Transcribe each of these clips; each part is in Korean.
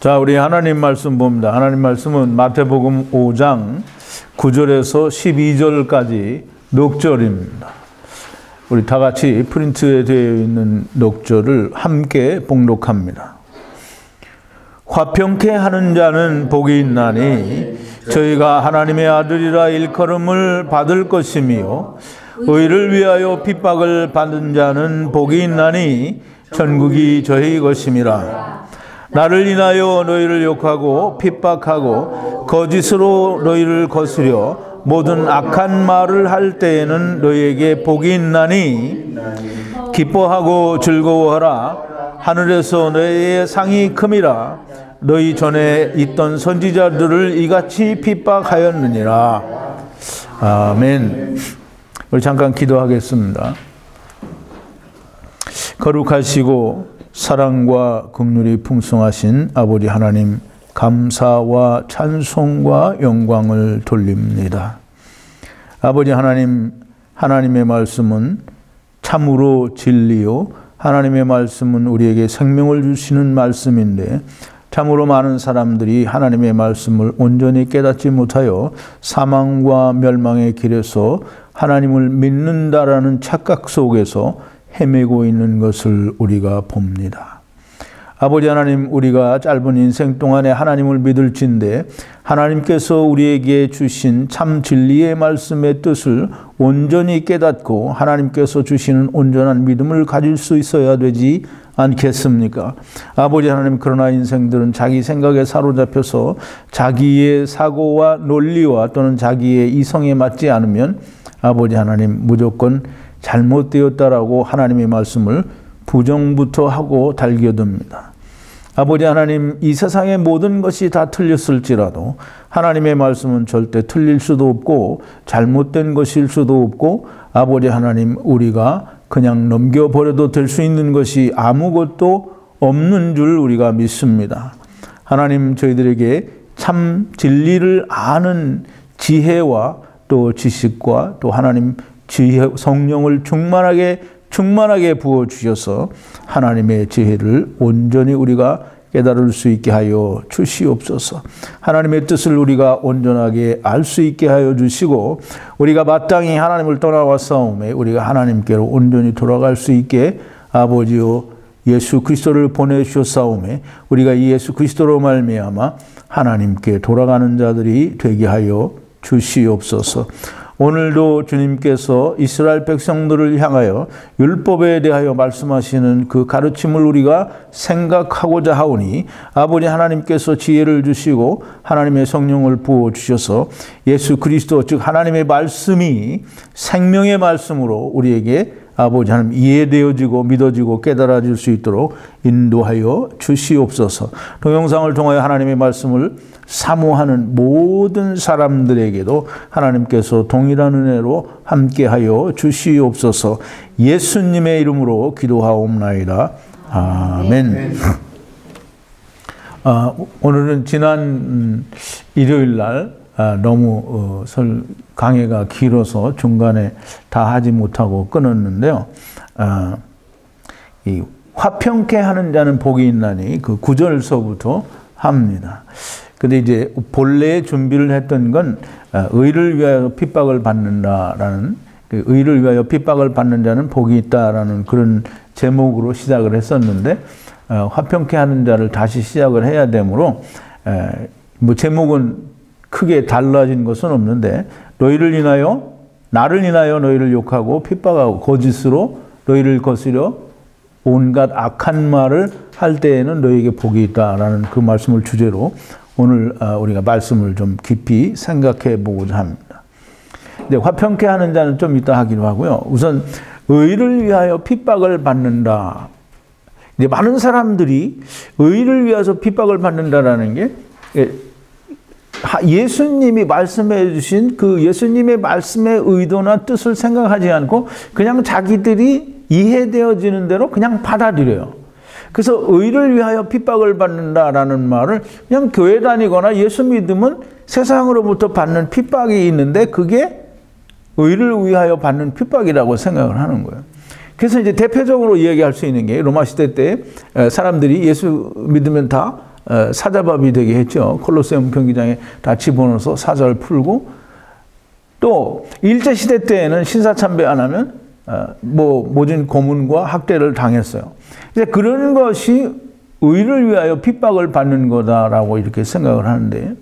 자, 우리 하나님 말씀 봅니다. 하나님 말씀은 마태복음 5장 9절에서 12절까지 넉절입니다. 우리 다 같이 프린트에 되어 있는 넉절을 함께 봉독합니다. 화평케 하는 자는 복이 있나니 저희가 하나님의 아들이라 일컬음을 받을 것이며 의를 위하여 핍박을 받는 자는 복이 있나니 천국이 저희 것임이라. 나를 인하여 너희를 욕하고 핍박하고 거짓으로 너희를 거스려 모든 악한 말을 할 때에는 너희에게 복이 있나니 기뻐하고 즐거워하라. 하늘에서 너희의 상이 큼이라. 너희 전에 있던 선지자들을 이같이 핍박하였느니라. 아멘. 우리 잠깐 기도하겠습니다. 거룩하시고 사랑과 긍휼이 풍성하신 아버지 하나님, 감사와 찬송과 영광을 돌립니다. 아버지 하나님, 하나님의 말씀은 참으로 진리요, 하나님의 말씀은 우리에게 생명을 주시는 말씀인데 참으로 많은 사람들이 하나님의 말씀을 온전히 깨닫지 못하여 사망과 멸망의 길에서 하나님을 믿는다라는 착각 속에서 헤매고 있는 것을 우리가 봅니다. 아버지 하나님, 우리가 짧은 인생 동안에 하나님을 믿을진데 하나님께서 우리에게 주신 참 진리의 말씀의 뜻을 온전히 깨닫고 하나님께서 주시는 온전한 믿음을 가질 수 있어야 되지 않겠습니까? 아버지 하나님, 그러나 인생들은 자기 생각에 사로잡혀서 자기의 사고와 논리와 또는 자기의 이성에 맞지 않으면 아버지 하나님 무조건 잘못되었다라고 하나님의 말씀을 부정부터 하고 달겨듭니다. 아버지 하나님, 이 세상의 모든 것이 다 틀렸을지라도 하나님의 말씀은 절대 틀릴 수도 없고 잘못된 것일 수도 없고 아버지 하나님, 우리가 그냥 넘겨버려도 될 수 있는 것이 아무것도 없는 줄 우리가 믿습니다. 하나님, 저희들에게 참 진리를 아는 지혜와 또 지식과 또 하나님 지혜, 성령을 충만하게 부어주셔서 하나님의 지혜를 온전히 우리가 깨달을 수 있게 하여 주시옵소서. 하나님의 뜻을 우리가 온전하게 알 수 있게 하여 주시고 우리가 마땅히 하나님을 떠나왔사오매 우리가 하나님께로 온전히 돌아갈 수 있게 아버지요 예수 그리스도를 보내주셨사오매 우리가 이 예수 그리스도로 말미암아 하나님께 돌아가는 자들이 되게 하여 주시옵소서. 오늘도 주님께서 이스라엘 백성들을 향하여 율법에 대하여 말씀하시는 그 가르침을 우리가 생각하고자 하오니 아버지 하나님께서 지혜를 주시고 하나님의 성령을 부어주셔서 예수 그리스도 즉 하나님의 말씀이 생명의 말씀으로 우리에게 아버지 하나님 이해되어지고 믿어지고 깨달아질 수 있도록 인도하여 주시옵소서. 동영상을 통하여 하나님의 말씀을 사모하는 모든 사람들에게도 하나님께서 동일한 은혜로 함께하여 주시옵소서. 예수님의 이름으로 기도하옵나이다. 아멘. 오늘은 지난 일요일 날 너무 강해가 길어서 중간에 다 하지 못하고 끊었는데요. 이 화평케 하는 자는 복이 있나니 그 9절서부터 합니다. 근데 이제 본래 준비를 했던 건 의를 위하여 핍박을 받는다라는, 의를 위하여 핍박을 받는 자는 복이 있다라는 그런 제목으로 시작을 했었는데 화평케 하는 자를 다시 시작을 해야 되므로 뭐 제목은 크게 달라진 것은 없는데 너희를 인하여 나를 인하여 너희를 욕하고 핍박하고 거짓으로 너희를 거스려 온갖 악한 말을 할 때에는 너희에게 복이 있다라는 그 말씀을 주제로 오늘 우리가 말씀을 좀 깊이 생각해 보고자 합니다. 근데 화평케 하는 자는 좀 이따 하기로 하고요. 우선 의를 위하여 핍박을 받는다. 이제 많은 사람들이 의를 위해서 핍박을 받는다라는 게 예수님이 말씀해 주신 그 예수님의 말씀의 의도나 뜻을 생각하지 않고 그냥 자기들이 이해되어지는 대로 그냥 받아들여요. 그래서 의를 위하여 핍박을 받는다라는 말을 그냥 교회 다니거나 예수 믿으면 세상으로부터 받는 핍박이 있는데 그게 의를 위하여 받는 핍박이라고 생각을 하는 거예요. 그래서 이제 대표적으로 이야기할 수 있는 게 로마 시대 때 사람들이 예수 믿으면 다 사자밥이 되게 했죠. 콜로세움 경기장에 다 집어넣어서 사자를 풀고, 또 일제시대 때에는 신사참배 안 하면 모진 고문과 학대를 당했어요. 이제 그런 것이 의를 위하여 핍박을 받는 거다라고 이렇게 생각을 하는데,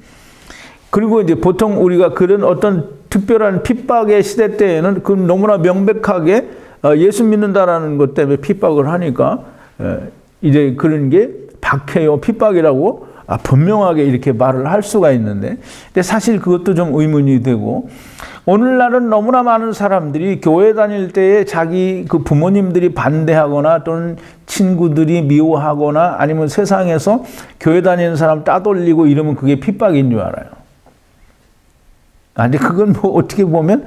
그리고 이제 보통 우리가 그런 어떤 특별한 핍박의 시대 때에는 그 너무나 명백하게 예수 믿는다라는 것 때문에 핍박을 하니까 이제 그런 게 박해요, 핍박이라고 분명하게 이렇게 말을 할 수가 있는데, 근데 사실 그것도 좀 의문이 되고, 오늘날은 너무나 많은 사람들이 교회 다닐 때에 자기 그 부모님들이 반대하거나 또는 친구들이 미워하거나 아니면 세상에서 교회 다니는 사람 따돌리고 이러면 그게 핍박인 줄 알아요. 아니, 그건 뭐 어떻게 보면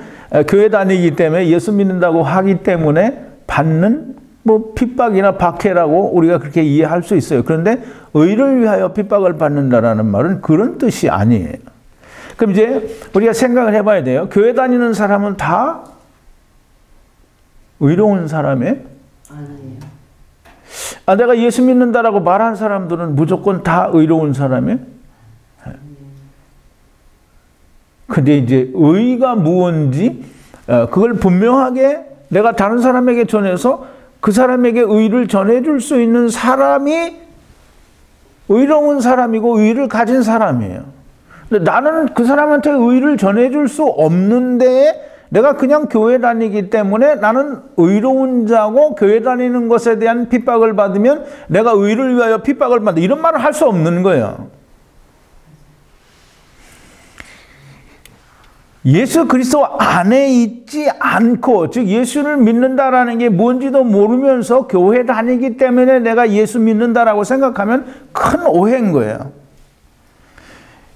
교회 다니기 때문에 예수 믿는다고 하기 때문에 받는 뭐 핍박이나 박해라고 우리가 그렇게 이해할 수 있어요. 그런데 의를 위하여 핍박을 받는다라는 말은 그런 뜻이 아니에요. 그럼 이제 우리가 생각을 해봐야 돼요. 교회 다니는 사람은 다 의로운 사람이에요? 아니에요. 내가 예수 믿는다라고 말한 사람들은 무조건 다 의로운 사람이에요? 근데 이제 의가 무언지 그걸 분명하게 내가 다른 사람에게 전해서 그 사람에게 의를 전해줄 수 있는 사람이 의로운 사람이고 의를 가진 사람이에요. 근데 나는 그 사람한테 의를 전해줄 수 없는데 내가 그냥 교회 다니기 때문에 나는 의로운 자고 교회 다니는 것에 대한 핍박을 받으면 내가 의를 위하여 핍박을 받는다, 이런 말을 할 수 없는 거예요. 예수 그리스도 안에 있지 않고, 즉 예수를 믿는다라는 게 뭔지도 모르면서 교회 다니기 때문에 내가 예수 믿는다라고 생각하면 큰 오해인 거예요.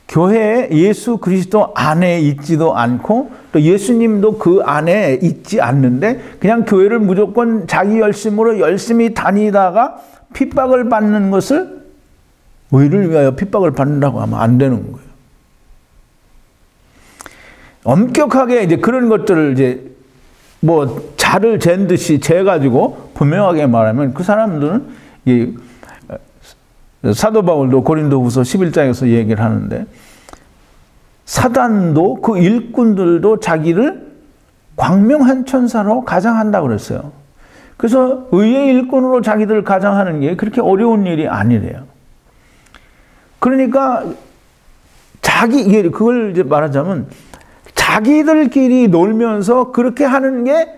교회에 예수 그리스도 안에 있지도 않고 또 예수님도 그 안에 있지 않는데 그냥 교회를 무조건 자기 열심으로 열심히 다니다가 핍박을 받는 것을 의를 위하여 핍박을 받는다고 하면 안 되는 거예요. 엄격하게 이제 그런 것들을 이제 뭐 자를 잰 듯이 재가지고 분명하게 말하면 그 사람들은 이 사도 바울도 고린도후서 11장에서 얘기를 하는데, 사단도 그 일꾼들도 자기를 광명한 천사로 가장한다고 그랬어요. 그래서 의의 일꾼으로 자기들을 가장하는 게 그렇게 어려운 일이 아니래요. 그러니까 이게 그걸 이제 말하자면 자기들끼리 놀면서 그렇게 하는 게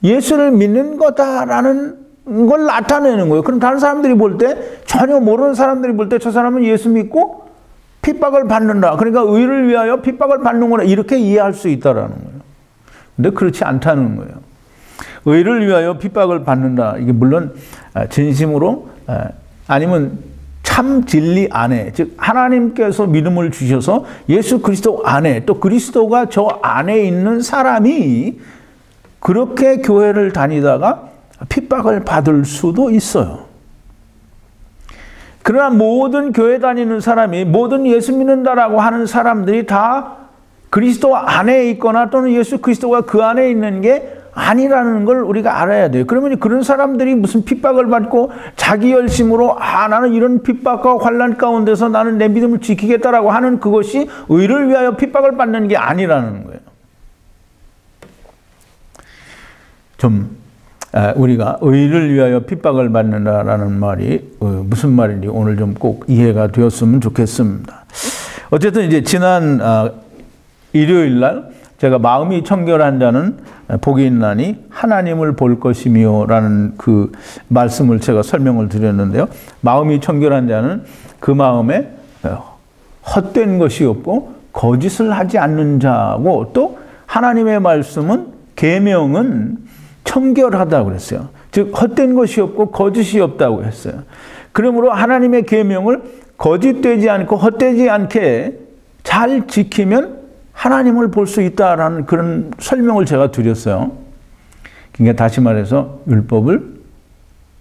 예수를 믿는 거다라는 걸 나타내는 거예요. 그럼 다른 사람들이 볼 때, 전혀 모르는 사람들이 볼 때 저 사람은 예수 믿고 핍박을 받는다, 그러니까 의를 위하여 핍박을 받는구나, 이렇게 이해할 수 있다라는 거예요. 근데 그렇지 않다는 거예요. 의를 위하여 핍박을 받는다, 이게 물론 진심으로 아니면 참 진리 안에, 즉 하나님께서 믿음을 주셔서 예수 그리스도 안에, 또 그리스도가 저 안에 있는 사람이 그렇게 교회를 다니다가 핍박을 받을 수도 있어요. 그러나 모든 교회 다니는 사람이, 모든 예수 믿는다라고 하는 사람들이 다 그리스도 안에 있거나 또는 예수 그리스도가 그 안에 있는 게 아니라는 걸 우리가 알아야 돼요. 그러면 그런 사람들이 무슨 핍박을 받고 자기 열심으로 나는 이런 핍박과 환난 가운데서 나는 내 믿음을 지키겠다라고 하는 그것이 의를 위하여 핍박을 받는 게 아니라는 거예요. 좀 우리가 의를 위하여 핍박을 받는다라는 말이 무슨 말인지 오늘 좀 꼭 이해가 되었으면 좋겠습니다. 어쨌든 이제 지난 일요일 날 제가 마음이 청결한 자는 복이 있나니 하나님을 볼 것이며라는 그 말씀을 제가 설명을 드렸는데요. 마음이 청결한 자는 그 마음에 헛된 것이 없고 거짓을 하지 않는 자고, 또 하나님의 말씀은 계명은 청결하다고 그랬어요. 즉 헛된 것이 없고 거짓이 없다고 했어요. 그러므로 하나님의 계명을 거짓되지 않고 헛되지 않게 잘 지키면 하나님을 볼 수 있다라는 그런 설명을 제가 드렸어요. 그러니까 다시 말해서 율법을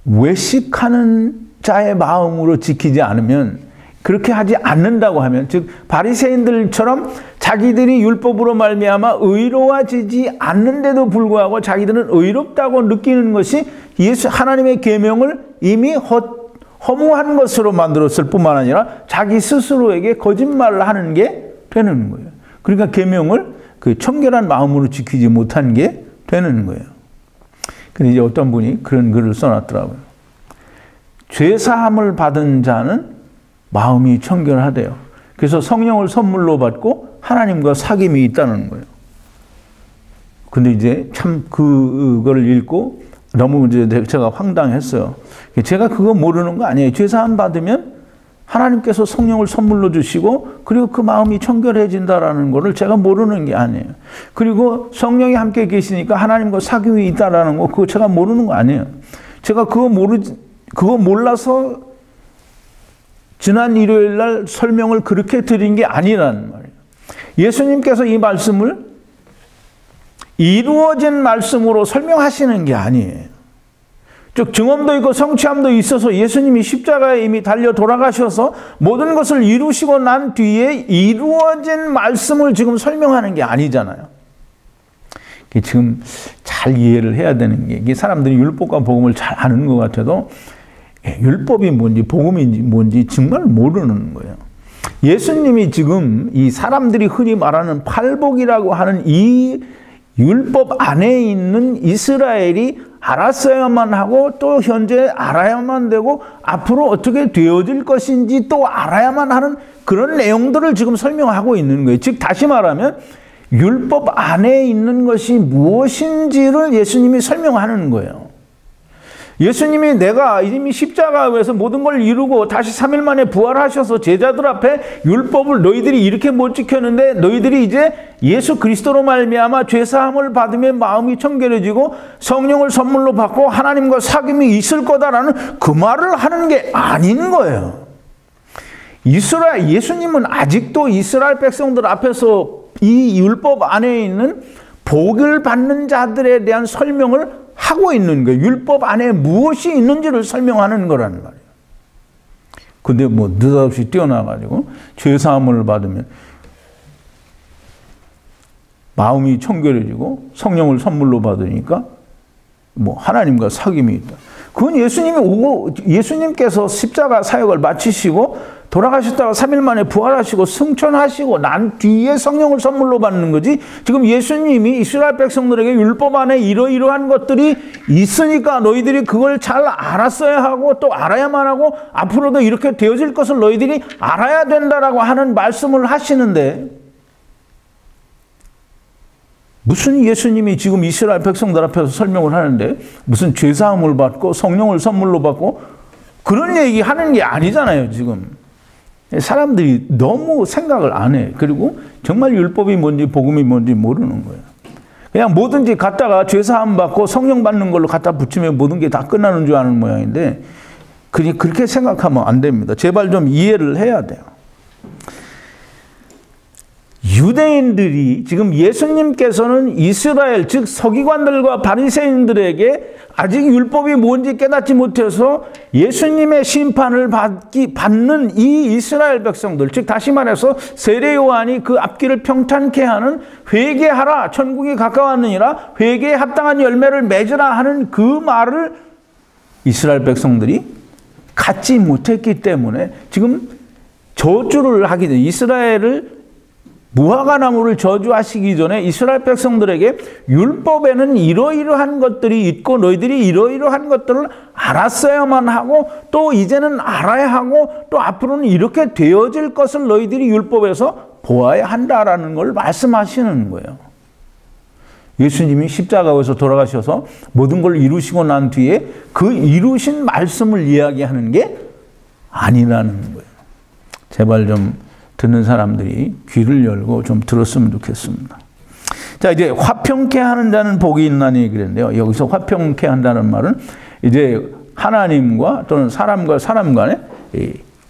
외식하는 자의 마음으로 지키지 않으면, 그렇게 하지 않는다고 하면, 즉 바리새인들처럼 자기들이 율법으로 말미암아 의로워지지 않는데도 불구하고 자기들은 의롭다고 느끼는 것이 하나님의 계명을 이미 허무한 것으로 만들었을 뿐만 아니라 자기 스스로에게 거짓말을 하는 게 되는 거예요. 그러니까 계명을 그 청결한 마음으로 지키지 못한 게 되는 거예요. 근데 이제 어떤 분이 그런 글을 써놨더라고요. 죄 사함을 받은 자는 마음이 청결하대요. 그래서 성령을 선물로 받고 하나님과 사귐이 있다는 거예요. 근데 이제 참 그걸 읽고 너무 이제 제가 황당했어요. 제가 그거 모르는 거 아니에요. 죄 사함 받으면 하나님께서 성령을 선물로 주시고 그리고 그 마음이 청결해진다라는 것을 제가 모르는 게 아니에요. 그리고 성령이 함께 계시니까 하나님과 사귐이 있다라는 거 그거 제가 모르는 거 아니에요. 제가 그거 몰라서 지난 일요일 날 설명을 그렇게 드린 게 아니라는 말이에요. 예수님께서 이 말씀을 이루어진 말씀으로 설명하시는 게 아니에요. 즉 증언도 있고 성취함도 있어서 예수님이 십자가에 이미 달려 돌아가셔서 모든 것을 이루시고 난 뒤에 이루어진 말씀을 지금 설명하는 게 아니잖아요. 지금 잘 이해를 해야 되는 게 이게 사람들이 율법과 복음을 잘 아는 것 같아도 율법이 뭔지 복음이 뭔지 정말 모르는 거예요. 예수님이 지금 이 사람들이 흔히 말하는 팔복이라고 하는 이 율법 안에 있는 이스라엘이 알았어야만 하고 또 현재 알아야만 되고 앞으로 어떻게 되어질 것인지 또 알아야만 하는 그런 내용들을 지금 설명하고 있는 거예요. 즉 다시 말하면 율법 안에 있는 것이 무엇인지를 예수님이 설명하는 거예요. 예수님이 내가 이미 십자가에서 모든 걸 이루고 다시 3일 만에 부활하셔서 제자들 앞에 율법을 너희들이 이렇게 못 지켰는데 너희들이 이제 예수 그리스도로 말미암아 죄사함을 받으면 마음이 청결해지고 성령을 선물로 받고 하나님과 사귐이 있을 거다라는 그 말을 하는 게 아닌 거예요. 예수님은 아직도 이스라엘 백성들 앞에서 이 율법 안에 있는 복을 받는 자들에 대한 설명을 하고 있는 거예요. 율법 안에 무엇이 있는지를 설명하는 거라는 말이에요. 근데 뭐 느닷없이 뛰어나가지고 죄사함을 받으면 마음이 청결해지고 성령을 선물로 받으니까 뭐 하나님과 사귐이 있다. 그건 예수님께서 십자가 사역을 마치시고 돌아가셨다가 3일 만에 부활하시고 승천하시고 난 뒤에 성령을 선물로 받는 거지. 지금 예수님이 이스라엘 백성들에게 율법 안에 이러이러한 것들이 있으니까 너희들이 그걸 잘 알았어야 하고 또 알아야만 하고 앞으로도 이렇게 되어질 것을 너희들이 알아야 된다라고 하는 말씀을 하시는데 무슨 예수님이 지금 이스라엘 백성들 앞에서 설명을 하는데 무슨 죄사함을 받고 성령을 선물로 받고 그런 얘기 하는 게 아니잖아요, 지금. 사람들이 너무 생각을 안 해. 그리고 정말 율법이 뭔지 복음이 뭔지 모르는 거예요. 그냥 뭐든지 갖다가 죄사함 받고 성령 받는 걸로 갖다 붙이면 모든 게 다 끝나는 줄 아는 모양인데 그렇게 생각하면 안 됩니다. 제발 좀 이해를 해야 돼요. 유대인들이 지금 예수님께서는 이스라엘 즉 서기관들과 바리새인들에게 아직 율법이 뭔지 깨닫지 못해서 예수님의 심판을 받는 이 이스라엘 백성들 즉 다시 말해서 세례 요한이 그 앞길을 평탄케 하는 회개하라 천국이 가까웠느니라 회개에 합당한 열매를 맺으라 하는 그 말을 이스라엘 백성들이 갖지 못했기 때문에 지금 저주를 하게 돼 이스라엘을 무화과나무를 저주하시기 전에 이스라엘 백성들에게 율법에는 이러이러한 것들이 있고 너희들이 이러이러한 것들을 알았어야만 하고 또 이제는 알아야 하고 또 앞으로는 이렇게 되어질 것을 너희들이 율법에서 보아야 한다라는 걸 말씀하시는 거예요. 예수님이 십자가에서 돌아가셔서 모든 걸 이루시고 난 뒤에 그 이루신 말씀을 이야기하는 게 아니라는 거예요. 제발 좀 듣는 사람들이 귀를 열고 좀 들었으면 좋겠습니다. 자, 이제 화평케 하는 자는 복이 있나니 그랬는데요. 여기서 화평케 한다는 말은 이제 하나님과 또는 사람과 사람 간에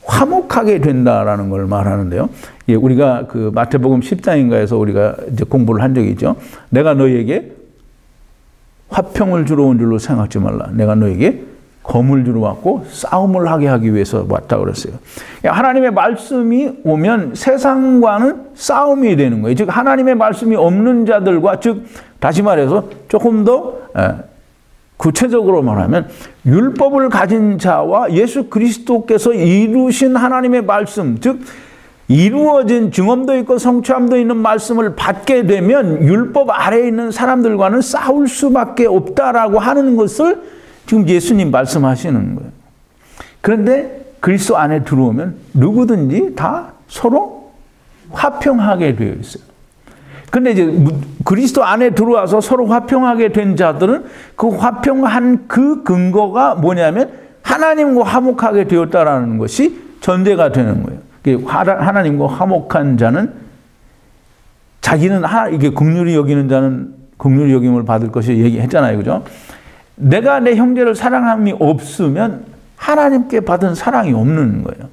화목하게 된다라는 걸 말하는데요. 예, 우리가 그 마태복음 10장인가에서 우리가 이제 공부를 한 적이 있죠. 내가 너희에게 화평을 주러 온 줄로 생각하지 말라. 내가 너희에게 검을 주러 왔고 싸움을 하게 하기 위해서 왔다고 그랬어요. 하나님의 말씀이 오면 세상과는 싸움이 되는 거예요. 즉 하나님의 말씀이 없는 자들과 즉 다시 말해서 조금 더 구체적으로 말하면 율법을 가진 자와 예수 그리스도께서 이루신 하나님의 말씀, 즉 이루어진 증언도 있고 성취함도 있는 말씀을 받게 되면 율법 아래에 있는 사람들과는 싸울 수밖에 없다라고 하는 것을 지금 예수님 말씀하시는 거예요. 그런데 그리스도 안에 들어오면 누구든지 다 서로 화평하게 되어 있어요. 근데 이제 그리스도 안에 들어와서 서로 화평하게 된 자들은 그 화평한 그 근거가 뭐냐면 하나님과 화목하게 되었다라는 것이 전제가 되는 거예요. 하나님과 화목한 자는 자기는 이게 긍휼히 여기는 자는 긍휼히 여김을 받을 것이 얘기했잖아요. 그죠? 내가 내 형제를 사랑함이 없으면 하나님께 받은 사랑이 없는 거예요.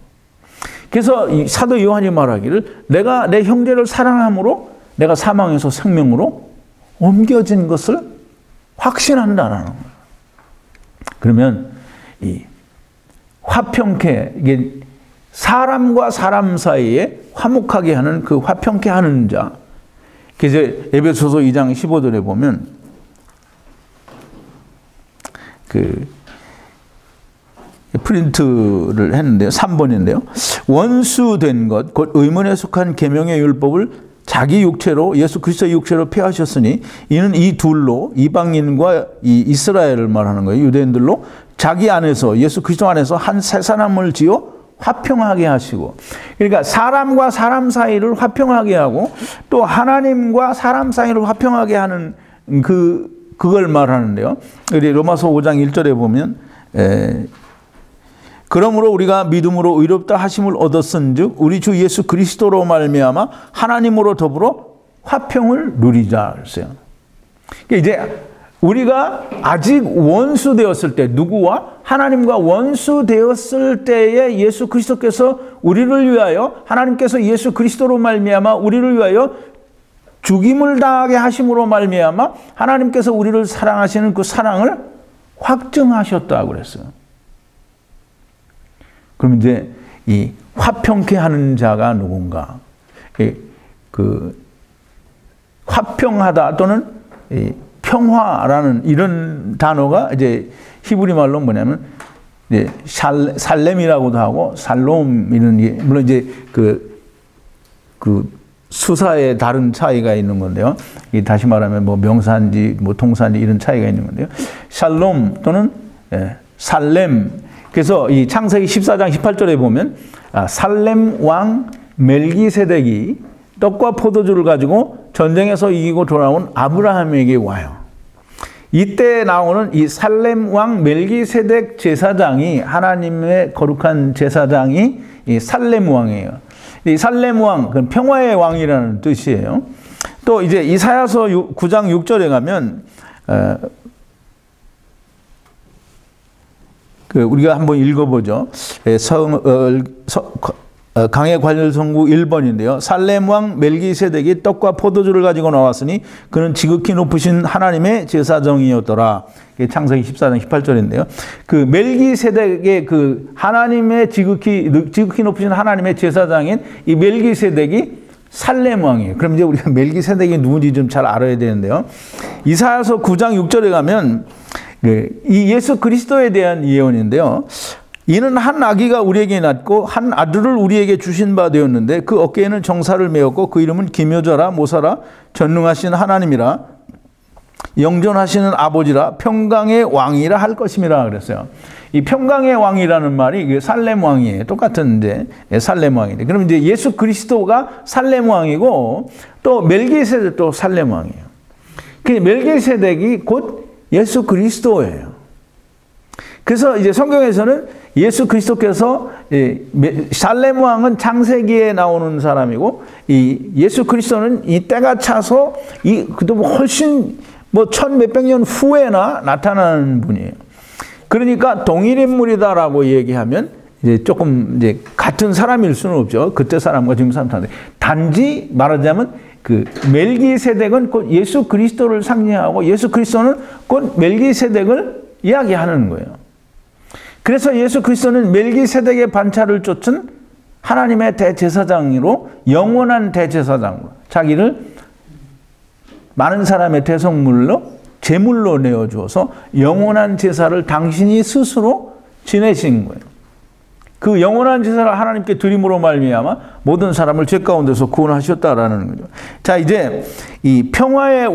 그래서 이 사도 요한이 말하기를 내가 내 형제를 사랑함으로 내가 사망에서 생명으로 옮겨진 것을 확신한다라는 거예요. 그러면 이 화평케, 이게 사람과 사람 사이에 화목하게 하는 그 화평케 하는 자. 그래서 에베소서 2장 15절에 보면 그 프린트를 했는데요. 3번인데요. 원수된 것, 곧 의문에 속한 계명의 율법을 자기 육체로 예수 그리스도의 육체로 폐하셨으니 이는 이 둘로 이방인과 이 이스라엘을 말하는 거예요. 유대인들로 자기 안에서 예수 그리스도 안에서 한 새 사람을 지어 화평하게 하시고, 그러니까 사람과 사람 사이를 화평하게 하고 또 하나님과 사람 사이를 화평하게 하는 그걸 말하는데요. 로마서 5장 1절에 보면 그러므로 우리가 믿음으로 의롭다 하심을 얻었은즉 우리 주 예수 그리스도로 말미암아 하나님으로 더불어 화평을 누리자 했어요. 그러니까 이제 우리가 아직 원수 되었을 때, 누구와? 하나님과 원수 되었을 때에 예수 그리스도께서 우리를 위하여, 하나님께서 예수 그리스도로 말미암아 우리를 위하여 죽임을 당하게 하심으로 말미암아 하나님께서 우리를 사랑하시는 그 사랑을 확증하셨다고 그랬어요. 그럼 이제 이 화평케 하는 자가 누군가? 그 화평하다 또는 평화라는 이런 단어가 이제 히브리 말로 뭐냐면 이제 살렘이라고도 하고 살롬 이런, 물론 이제 그 수사에 다른 차이가 있는 건데요. 다시 말하면 뭐 명사인지 뭐 동사인지 이런 차이가 있는 건데요. 샬롬 또는 살렘. 그래서 이 창세기 14장 18절에 보면 살렘 왕 멜기세덱이 떡과 포도주를 가지고 전쟁에서 이기고 돌아온 아브라함에게 와요. 이때 나오는 이 살렘 왕 멜기세덱 제사장이, 하나님의 거룩한 제사장이 이 살렘 왕이에요. 이 살렘 왕, 그건 평화의 왕이라는 뜻이에요. 또 이제 이사야서 9장 6절에 가면 우리가 한번 읽어보죠. 강해 관열성구 1번인데요. 살렘 왕 멜기세덱이 떡과 포도주를 가지고 나왔으니 그는 지극히 높으신 하나님의 제사장이었더라. 창세기 14장 18절인데요. 그 멜기세덱의 그 하나님의 지극히 높으신 하나님의 제사장인 이 멜기세덱이 살렘 왕이에요. 그럼 이제 우리가 멜기세덱이 누군지 좀 잘 알아야 되는데요. 이사야서 9장 6절에 가면 이 예수 그리스도에 대한 예언인데요. 이는 한 아기가 우리에게 낳고 한 아들을 우리에게 주신 바 되었는데 그 어깨에는 정사를 메었고 그 이름은 기묘자라 모사라 전능하신 하나님이라 영존하시는 아버지라 평강의 왕이라 할 것임이라 그랬어요. 이 평강의 왕이라는 말이 살렘 왕이에요. 똑같은 이제 살렘 왕인데, 그럼 이제 예수 그리스도가 살렘 왕이고 또 멜기세덱도 살렘 왕이에요. 그 멜기세덱이 곧 예수 그리스도예요. 그래서 이제 성경에서는 예수 그리스도께서 살렘 왕은 창세기에 나오는 사람이고 이 예수 그리스도는 이 때가 차서 그도 훨씬 뭐 1000몇백 년 후에나 나타나는 분이에요. 그러니까 동일 인물이다라고 얘기하면 이제 조금 이제 같은 사람일 수는 없죠. 그때 사람과 지금 사람 다른데, 단지 말하자면 그 멜기세덱은 곧 예수 그리스도를 상징하고 예수 그리스도는 곧 멜기세덱을 이야기하는 거예요. 그래서 예수 그리스도는 멜기세덱의 반차를 쫓은 하나님의 대제사장으로, 영원한 대제사장으로 자기를 많은 사람의 대속물로 제물로 내어주어서 영원한 제사를 당신이 스스로 지내신 거예요. 그 영원한 제사를 하나님께 드림으로 말미암아 모든 사람을 죄 가운데서 구원하셨다라는 거죠. 자, 이제 이 평화의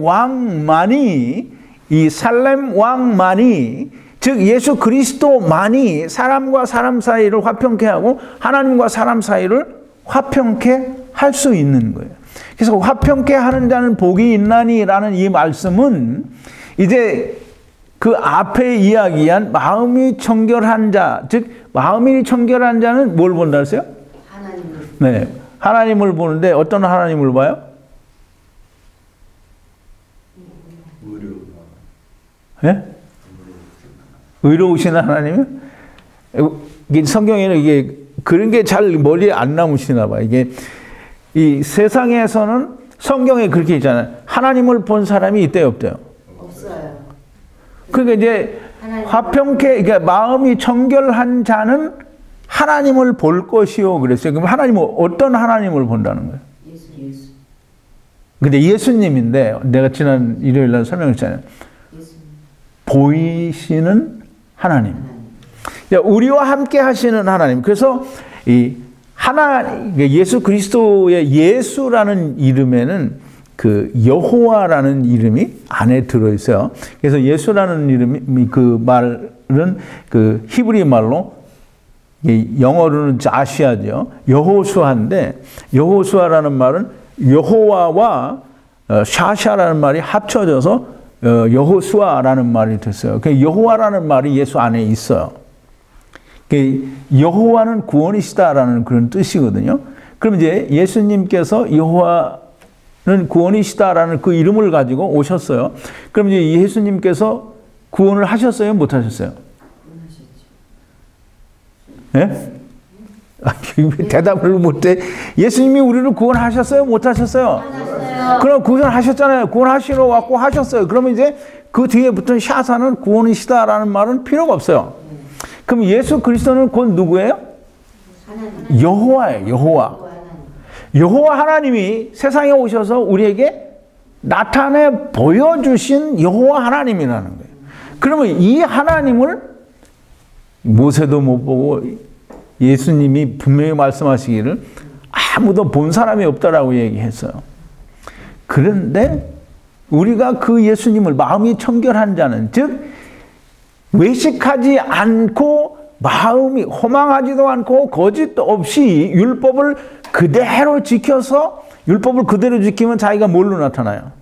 왕만이, 이 살렘 왕만이, 즉 예수 그리스도만이 사람과 사람 사이를 화평케 하고 하나님과 사람 사이를 화평케 할 수 있는 거예요. 그래서 화평케 하는 자는 복이 있나니라는 이 말씀은 이제 그 앞에 이야기한 마음이 청결한 자, 즉 마음이 청결한 자는 뭘 본다 했어요? 하나님을. 네, 하나님을 보는데 어떤 하나님을 봐요? 예? 의로우신 하나님이요? 이게 성경에는 이게 그런 게 잘 머리에 안 남으시나 봐. 이게 이 세상에서는 성경에 그렇게 있잖아요. 하나님을 본 사람이 있대요, 없대요? 없어요. 그러니까 이제 화평케, 그러니까 마음이 청결한 자는 하나님을 볼 것이요 그랬어요. 그럼 하나님은 어떤 하나님을 본다는 거예요? 예수. 근데 예수님인데 내가 지난 일요일 날 설명했잖아요. 보이시는 하나님. 우리와 함께 하시는 하나님. 그래서 이 예수 그리스도의 예수라는 이름에는 그 여호와라는 이름이 안에 들어 있어요. 그래서 예수라는 이름이 그 말은 그 히브리 말로 영어로는 자시아죠. 여호수아인데 여호수아라는 말은 여호와와 샤샤라는 말이 합쳐져서 여호수아라는 말이 됐어요. 그 여호와라는 말이 예수 안에 있어요. 여호와는 구원이시다라는 그런 뜻이거든요. 그럼 이제 예수님께서 여호와는 구원이시다라는 그 이름을 가지고 오셨어요. 그럼 이제 예수님께서 구원을 하셨어요? 못 하셨어요? 예? 대답을 못해. 예수님이 우리를 구원하셨어요? 못 하셨어요? 하셨어요. 그럼 구원하셨잖아요. 구원하시러 왔고 하셨어요. 그러면 이제 그 뒤에 붙은 샤사는 구원이시다라는 말은 필요가 없어요. 그럼 예수 그리스도는 곧 누구예요? 하나님. 여호와예요. 여호와 하나님이 세상에 오셔서 우리에게 나타내 보여주신 여호와 하나님이라는 거예요. 그러면 이 하나님을 모세도 못 보고 예수님이 분명히 말씀하시기를 아무도 본 사람이 없다라고 얘기했어요. 그런데 우리가 그 예수님을 마음이 청결한 자는, 즉 외식하지 않고 마음이 허망하지도 않고 거짓 없이 율법을 그대로 지켜서, 율법을 그대로 지키면 자기가 뭘로 나타나요?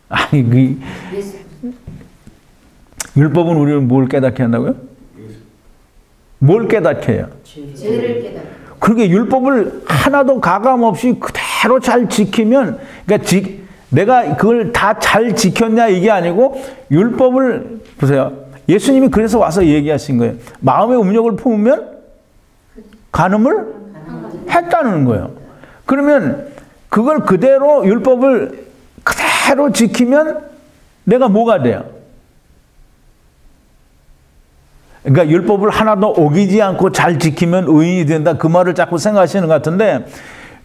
아니, 그 율법은 우리를 뭘 깨닫게 한다고요? 뭘 깨닫게 해요? 죄를 깨닫게. 그러게 율법을 하나도 가감 없이 그대로 잘 지키면, 그러니까 내가 그걸 다 잘 지켰냐 이게 아니고 율법을 보세요. 예수님이 그래서 와서 얘기하신 거예요. 마음의 음욕을 품으면 간음을 했다는 거예요. 그러면 그걸 그대로 율법을 그대로 지키면 내가 뭐가 돼요? 그러니까 율법을 하나도 어기지 않고 잘 지키면 의인이 된다. 그 말을 자꾸 생각하시는 것 같은데,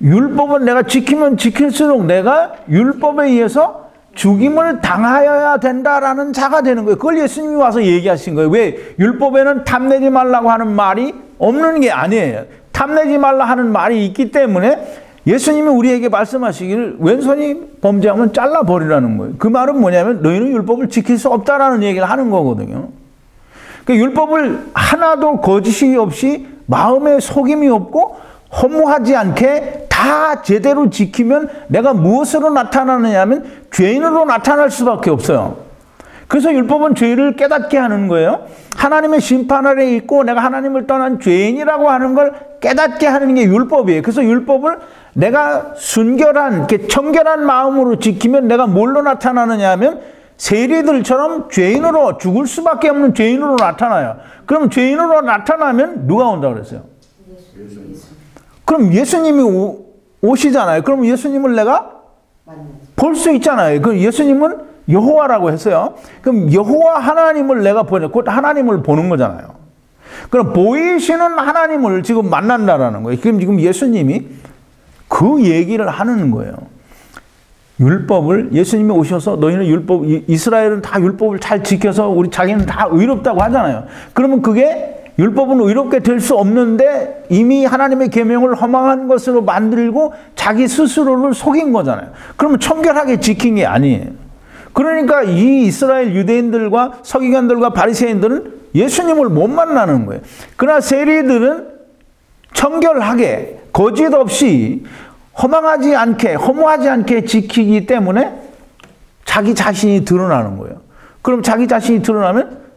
율법은 내가 지키면 지킬수록 내가 율법에 의해서 죽임을 당하여야 된다라는 자가 되는 거예요. 그걸 예수님이 와서 얘기하신 거예요. 왜? 율법에는 탐내지 말라고 하는 말이 없는 게 아니에요. 탐내지 말라 하는 말이 있기 때문에 예수님이 우리에게 말씀하시기를 왼손이 범죄하면 잘라버리라는 거예요. 그 말은 뭐냐면 너희는 율법을 지킬 수 없다라는 얘기를 하는 거거든요. 그러니까 율법을 하나도 거짓이 없이 마음에 속임이 없고 허무하지 않게 다 제대로 지키면 내가 무엇으로 나타나느냐면 죄인으로 나타날 수밖에 없어요. 그래서 율법은 죄를 깨닫게 하는 거예요. 하나님의 심판 아래 있고 내가 하나님을 떠난 죄인이라고 하는 걸 깨닫게 하는 게 율법이에요. 그래서 율법을 내가 순결한, 청결한 마음으로 지키면 내가 뭘로 나타나느냐 하면 세리들처럼 죄인으로, 죽을 수밖에 없는 죄인으로 나타나요. 그럼 죄인으로 나타나면 누가 온다고 그랬어요? 그럼 예수님이 오시잖아요. 그럼 예수님을 내가 볼 수 있잖아요. 그럼 예수님은 여호와라고 했어요. 그럼 여호와 하나님을 내가 보냐, 곧 하나님을 보는 거잖아요. 그럼 보이시는 하나님을 지금 만난다라는 거예요. 그럼 지금 예수님이 그 얘기를 하는 거예요. 율법을 예수님이 오셔서 너희는 율법, 이스라엘은 다 율법을 잘 지켜서 우리 자기는 다 의롭다고 하잖아요. 그러면 그게 율법은 의롭게 될 수 없는데 이미 하나님의 계명을 허망한 것으로 만들고 자기 스스로를 속인 거잖아요. 그러면 청결하게 지킨 게 아니에요. 그러니까 이 이스라엘 유대인들과 서기관들과 바리새인들은 예수님을 못 만나는 거예요. 그러나 세리들은 청결하게 거짓 없이 허망하지 않게 허무하지 않게 지키기 때문에 자기 자신이 드러나는 거예요. 그럼 자기 자신이 드러나면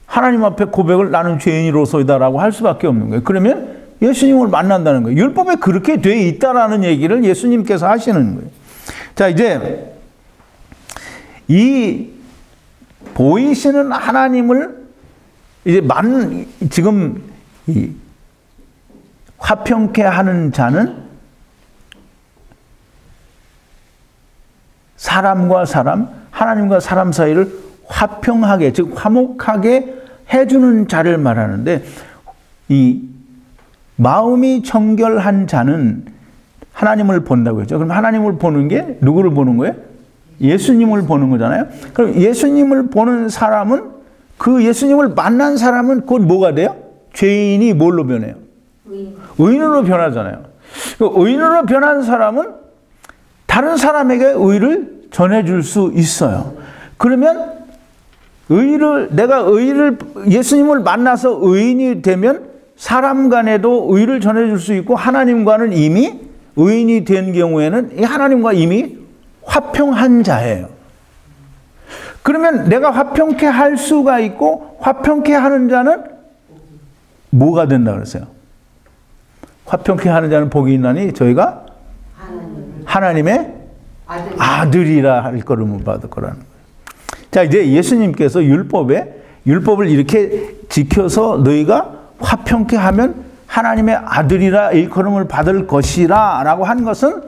하나님 앞에 고백을 나는 죄인으로서이다라고 할 수밖에 없는 거예요. 그러면 예수님을 만난다는 거예요. 율법에 그렇게 돼 있다라는 얘기를 예수님께서 하시는 거예요. 자, 이제 이 보이시는 하나님을 이제 지금 이 화평케 하는 자는 사람과 사람, 하나님과 사람 사이를 화평하게, 즉 화목하게 해주는 자를 말하는데, 이 마음이 정결한 자는 하나님을 본다고 했죠. 그럼 하나님을 보는 게 누구를 보는 거예요? 예수님을 보는 거잖아요. 그럼 예수님을 보는 사람은, 그 예수님을 만난 사람은 곧 뭐가 돼요? 죄인이 뭘로 변해요? 의인으로 변하잖아요. 의인으로 변한 사람은 다른 사람에게 의를 전해줄 수 있어요. 그러면 내가 예수님을 만나서 의인이 되면 사람 간에도 의를 전해줄 수 있고 하나님과는 이미 의인이 된 경우에는 이 하나님과 이미 화평한 자예요. 그러면 내가 화평케 할 수가 있고 화평케 하는 자는 뭐가 된다 그랬어요? 화평케 하는 자는 복이 있나니 저희가 하나님의 아들이라 할 걸음을 받을 거라는 거예요. 자, 이제 예수님께서 율법을 이렇게 지켜서 너희가 화평케 하면 하나님의 아들이라 일컬음을 받을 것이라 라고 한 것은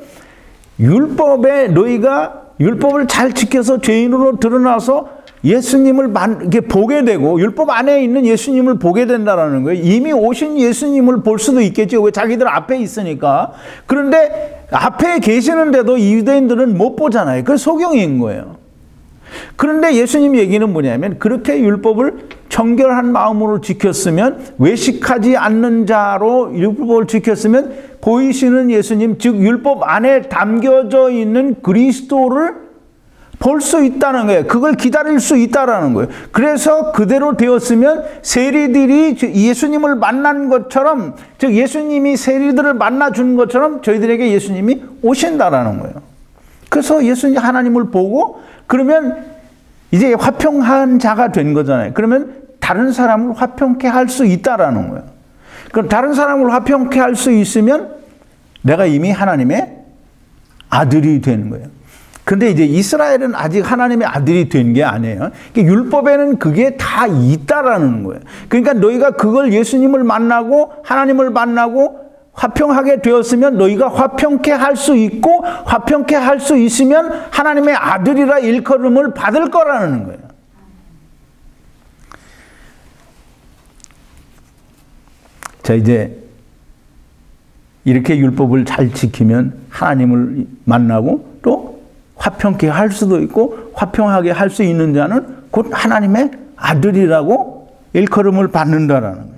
너희가 율법을 잘 지켜서 죄인으로 드러나서 예수님을 이렇게 보게 되고 율법 안에 있는 예수님을 보게 된다라는 거예요. 이미 오신 예수님을 볼 수도 있겠죠. 왜? 자기들 앞에 있으니까. 그런데 앞에 계시는데도 유대인들은 못 보잖아요. 그게 소경인 거예요. 그런데 예수님 얘기는 뭐냐면 그렇게 율법을 정결한 마음으로 지켰으면 외식하지 않는 자로 율법을 지켰으면 보이시는 예수님, 즉 율법 안에 담겨져 있는 그리스도를 볼 수 있다는 거예요. 그걸 기다릴 수 있다라는 거예요. 그래서 그대로 되었으면 세리들이 예수님을 만난 것처럼, 즉 예수님이 세리들을 만나준 것처럼 저희들에게 예수님이 오신다라는 거예요. 그래서 예수님 하나님을 보고 그러면 이제 화평한 자가 된 거잖아요. 그러면 다른 사람을 화평케 할 수 있다라는 거예요. 그럼 다른 사람을 화평케 할 수 있으면 내가 이미 하나님의 아들이 되는 거예요. 근데 이제 이스라엘은 아직 하나님의 아들이 된 게 아니에요. 율법에는 그게 다 있다라는 거예요. 그러니까 너희가 그걸 예수님을 만나고 하나님을 만나고 화평하게 되었으면 너희가 화평케 할 수 있고 화평케 할 수 있으면 하나님의 아들이라 일컬음을 받을 거라는 거예요. 자, 이제 이렇게 율법을 잘 지키면 하나님을 만나고 또 화평케 할 수도 있고 화평하게 할 수 있는 자는 곧 하나님의 아들이라고 일컬음을 받는다라는 거예요.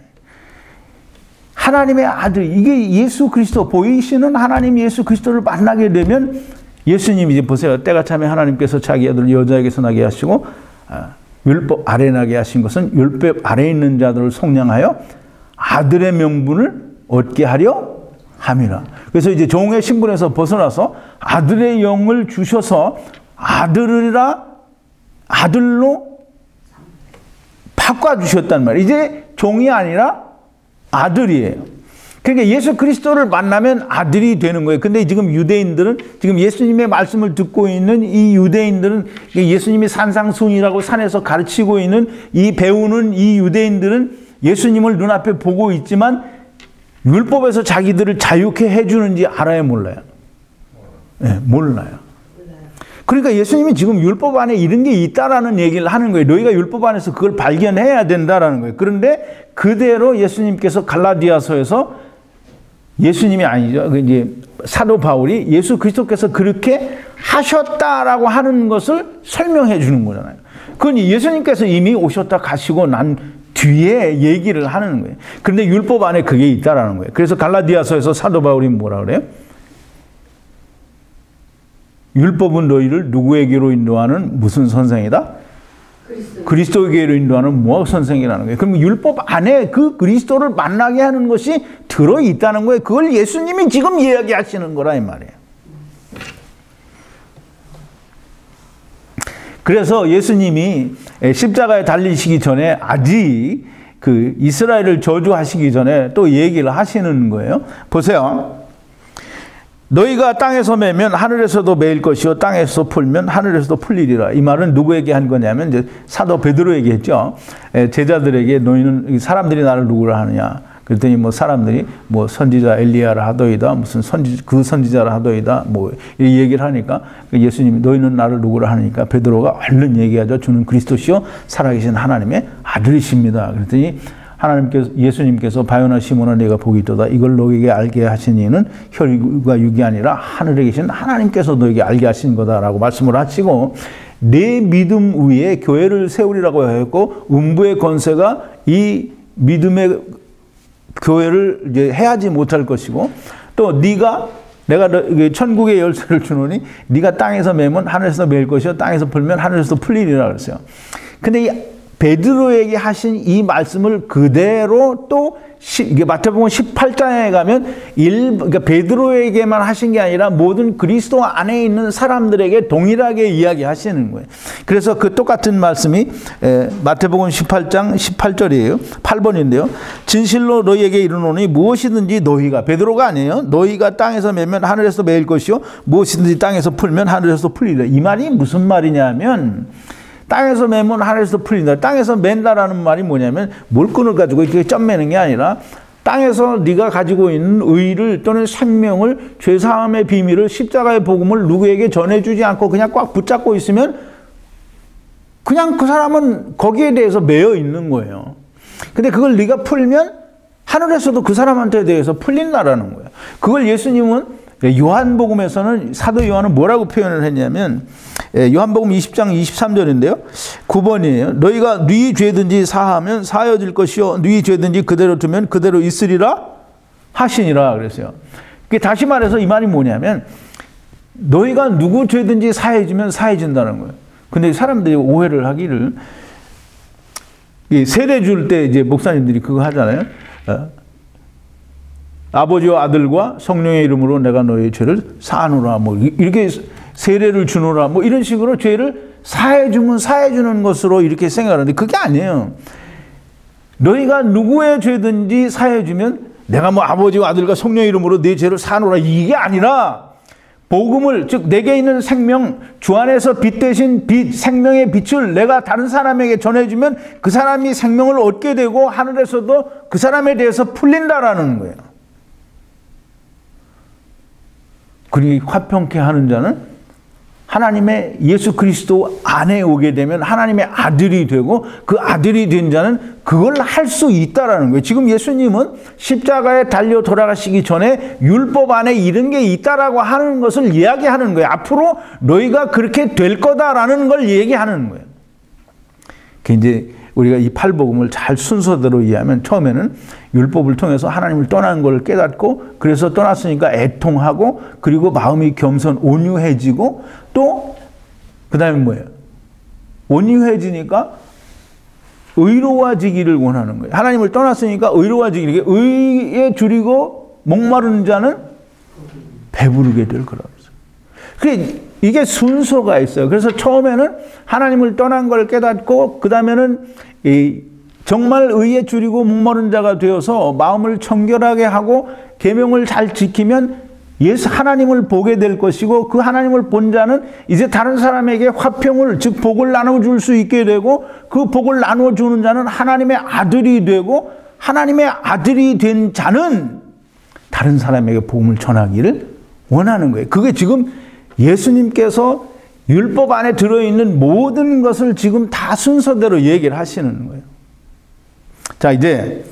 하나님의 아들, 이게 예수 그리스도, 보이시는 하나님 예수 그리스도를 만나게 되면 예수님 이제 보세요. 때가 차면 하나님께서 자기 아들 여자에게서 나게 하시고 율법 아래 나게 하신 것은 율법 아래 있는 자들을 속량하여 아들의 명분을 얻게 하려 함이라. 그래서 이제 종의 신분에서 벗어나서 아들의 영을 주셔서 아들로 바꿔주셨단 말이에요. 이제 종이 아니라 아들이에요. 그러니까 예수 그리스도를 만나면 아들이 되는 거예요. 근데 지금 유대인들은, 지금 예수님의 말씀을 듣고 있는 이 유대인들은, 예수님이 산상순이라고 산에서 가르치고 있는 이 배우는 이 유대인들은 예수님을 눈앞에 보고 있지만 율법에서 자기들을 자유케 해주는지 알아요, 몰라요? 네, 몰라요. 그러니까 예수님이 지금 율법 안에 이런 게 있다라는 얘기를 하는 거예요. 너희가 율법 안에서 그걸 발견해야 된다라는 거예요. 그런데 그대로 예수님께서 갈라디아서에서 예수님이 아니죠. 그 이제 사도 바울이 예수 그리스도께서 그렇게 하셨다라고 하는 것을 설명해 주는 거잖아요. 그건 예수님께서 이미 오셨다 가시고 난 뒤에 얘기를 하는 거예요. 그런데 율법 안에 그게 있다라는 거예요. 그래서 갈라디아서에서 사도 바울이 뭐라 그래요? 율법은 너희를 누구에게로 인도하는 무슨 선생이다? 그리스도에게로 인도하는 무학 선생이라는 거예요. 그럼 율법 안에 그 그리스도를 만나게 하는 것이 들어 있다는 거예요. 그걸 예수님이 지금 이야기하시는 거라 이 말이에요. 그래서 예수님이 십자가에 달리시기 전에 아직 그 이스라엘을 저주하시기 전에 또 얘기를 하시는 거예요. 보세요. 너희가 땅에서 매면 하늘에서도 매일 것이요 땅에서 풀면 하늘에서도 풀리리라. 이 말은 누구에게 한 거냐면 이제 사도 베드로에게 했죠. 제자들에게 너희는 사람들이 나를 누구라 하느냐. 그랬더니 뭐 사람들이 뭐 선지자 엘리야라 하더이다. 무슨 그 선지자라 하더이다. 뭐 이 얘기를 하니까 예수님이 너희는 나를 누구라 하니까 베드로가 얼른 얘기하죠. 주는 그리스도시요 살아계신 하나님의 아들이십니다. 그랬더니 예수님께서 바요나 시몬아 네가 복이 있도다. 이걸 너에게 알게 하신 이는 혈과 육이 아니라 하늘에 계신 하나님께서 너에게 알게 하신 거다라고 말씀을 하시고 내 믿음 위에 교회를 세우리라고 하였고 음부의 권세가 이 믿음의 교회를 이제 해하지 못할 것이고 또 내가 천국의 열쇠를 주노니 네가 땅에서 매면 하늘에서 매일 것이요 땅에서 풀면 하늘에서 풀리리라 그랬어요. 근데 이 베드로에게 하신 이 말씀을 그대로 또 이게 마태복음 18장에 가면 그러니까 베드로에게만 하신 게 아니라 모든 그리스도 안에 있는 사람들에게 동일하게 이야기하시는 거예요. 그래서 그 똑같은 말씀이 마태복음 18장 18절이에요. 8번인데요. 진실로 너희에게 이르노니 무엇이든지 너희가 베드로가 아니에요. 너희가 땅에서 매면 하늘에서 매일 것이요 무엇이든지 땅에서 풀면 하늘에서 풀리리라. 이 말이 무슨 말이냐면 땅에서 매면 하늘에서 풀린다. 땅에서 맨다라는 말이 뭐냐면 물건을 가지고 이렇게 점 매는 게 아니라 땅에서 네가 가지고 있는 의를 또는 생명을 죄사함의 비밀을 십자가의 복음을 누구에게 전해주지 않고 그냥 꽉 붙잡고 있으면 그냥 그 사람은 거기에 대해서 매여 있는 거예요. 근데 그걸 네가 풀면 하늘에서도 그 사람한테 대해서 풀린다라는 거예요. 그걸 예수님은 요한복음에서는 사도 요한은 뭐라고 표현을 했냐면 요한복음 20장 23절인데요. 9번이에요. 너희가 네 죄든지 사하면 사하여질 것이요 네 죄든지 그대로 두면 그대로 있으리라 하시니라 그랬어요. 다시 말해서 이 말이 뭐냐면 너희가 누구 죄든지 사해주면 사해진다는 거예요. 근데 사람들이 오해를 하기를 세례 줄 때 이제 목사님들이 그거 하잖아요. 아버지와 아들과 성령의 이름으로 내가 너의 죄를 사하노라. 뭐 이렇게 세례를 주노라. 뭐 이런 식으로 죄를 사해주면 사해주는 것으로 이렇게 생각하는데 그게 아니에요. 너희가 누구의 죄든지 사해주면 내가 뭐 아버지와 아들과 성령의 이름으로 네 죄를 사하노라. 이게 아니라 복음을 즉 내게 있는 생명 주 안에서 빛 대신 빛 생명의 빛을 내가 다른 사람에게 전해주면 그 사람이 생명을 얻게 되고 하늘에서도 그 사람에 대해서 풀린다라는 거예요. 그리고 화평케 하는 자는 하나님의 예수 그리스도 안에 오게 되면 하나님의 아들이 되고 그 아들이 된 자는 그걸 할 수 있다라는 거예요. 지금 예수님은 십자가에 달려 돌아가시기 전에 율법 안에 이런 게 있다라고 하는 것을 이야기하는 거예요. 앞으로 너희가 그렇게 될 거다라는 걸 얘기하는 거예요. 이제 우리가 이 팔복음을 잘 순서대로 이해하면 처음에는 율법을 통해서 하나님을 떠난 걸 깨닫고 그래서 떠났으니까 애통하고 그리고 마음이 겸손 온유해지고 또 그 다음에 뭐예요? 온유해지니까 의로워지기를 원하는 거예요. 하나님을 떠났으니까 의로워지기 의에 줄이고 목마른 자는 배부르게 될 거라고 했어요. 이게 순서가 있어요. 그래서 처음에는 하나님을 떠난 걸 깨닫고 그 다음에는 정말 의에 줄이고 목마른 자가 되어서 마음을 청결하게 하고 계명을 잘 지키면 하나님을 보게 될 것이고 그 하나님을 본 자는 이제 다른 사람에게 화평을 즉 복을 나눠줄 수 있게 되고 그 복을 나눠주는 자는 하나님의 아들이 되고 하나님의 아들이 된 자는 다른 사람에게 복음을 전하기를 원하는 거예요. 그게 지금 예수님께서 율법 안에 들어있는 모든 것을 지금 다 순서대로 얘기를 하시는 거예요. 자, 이제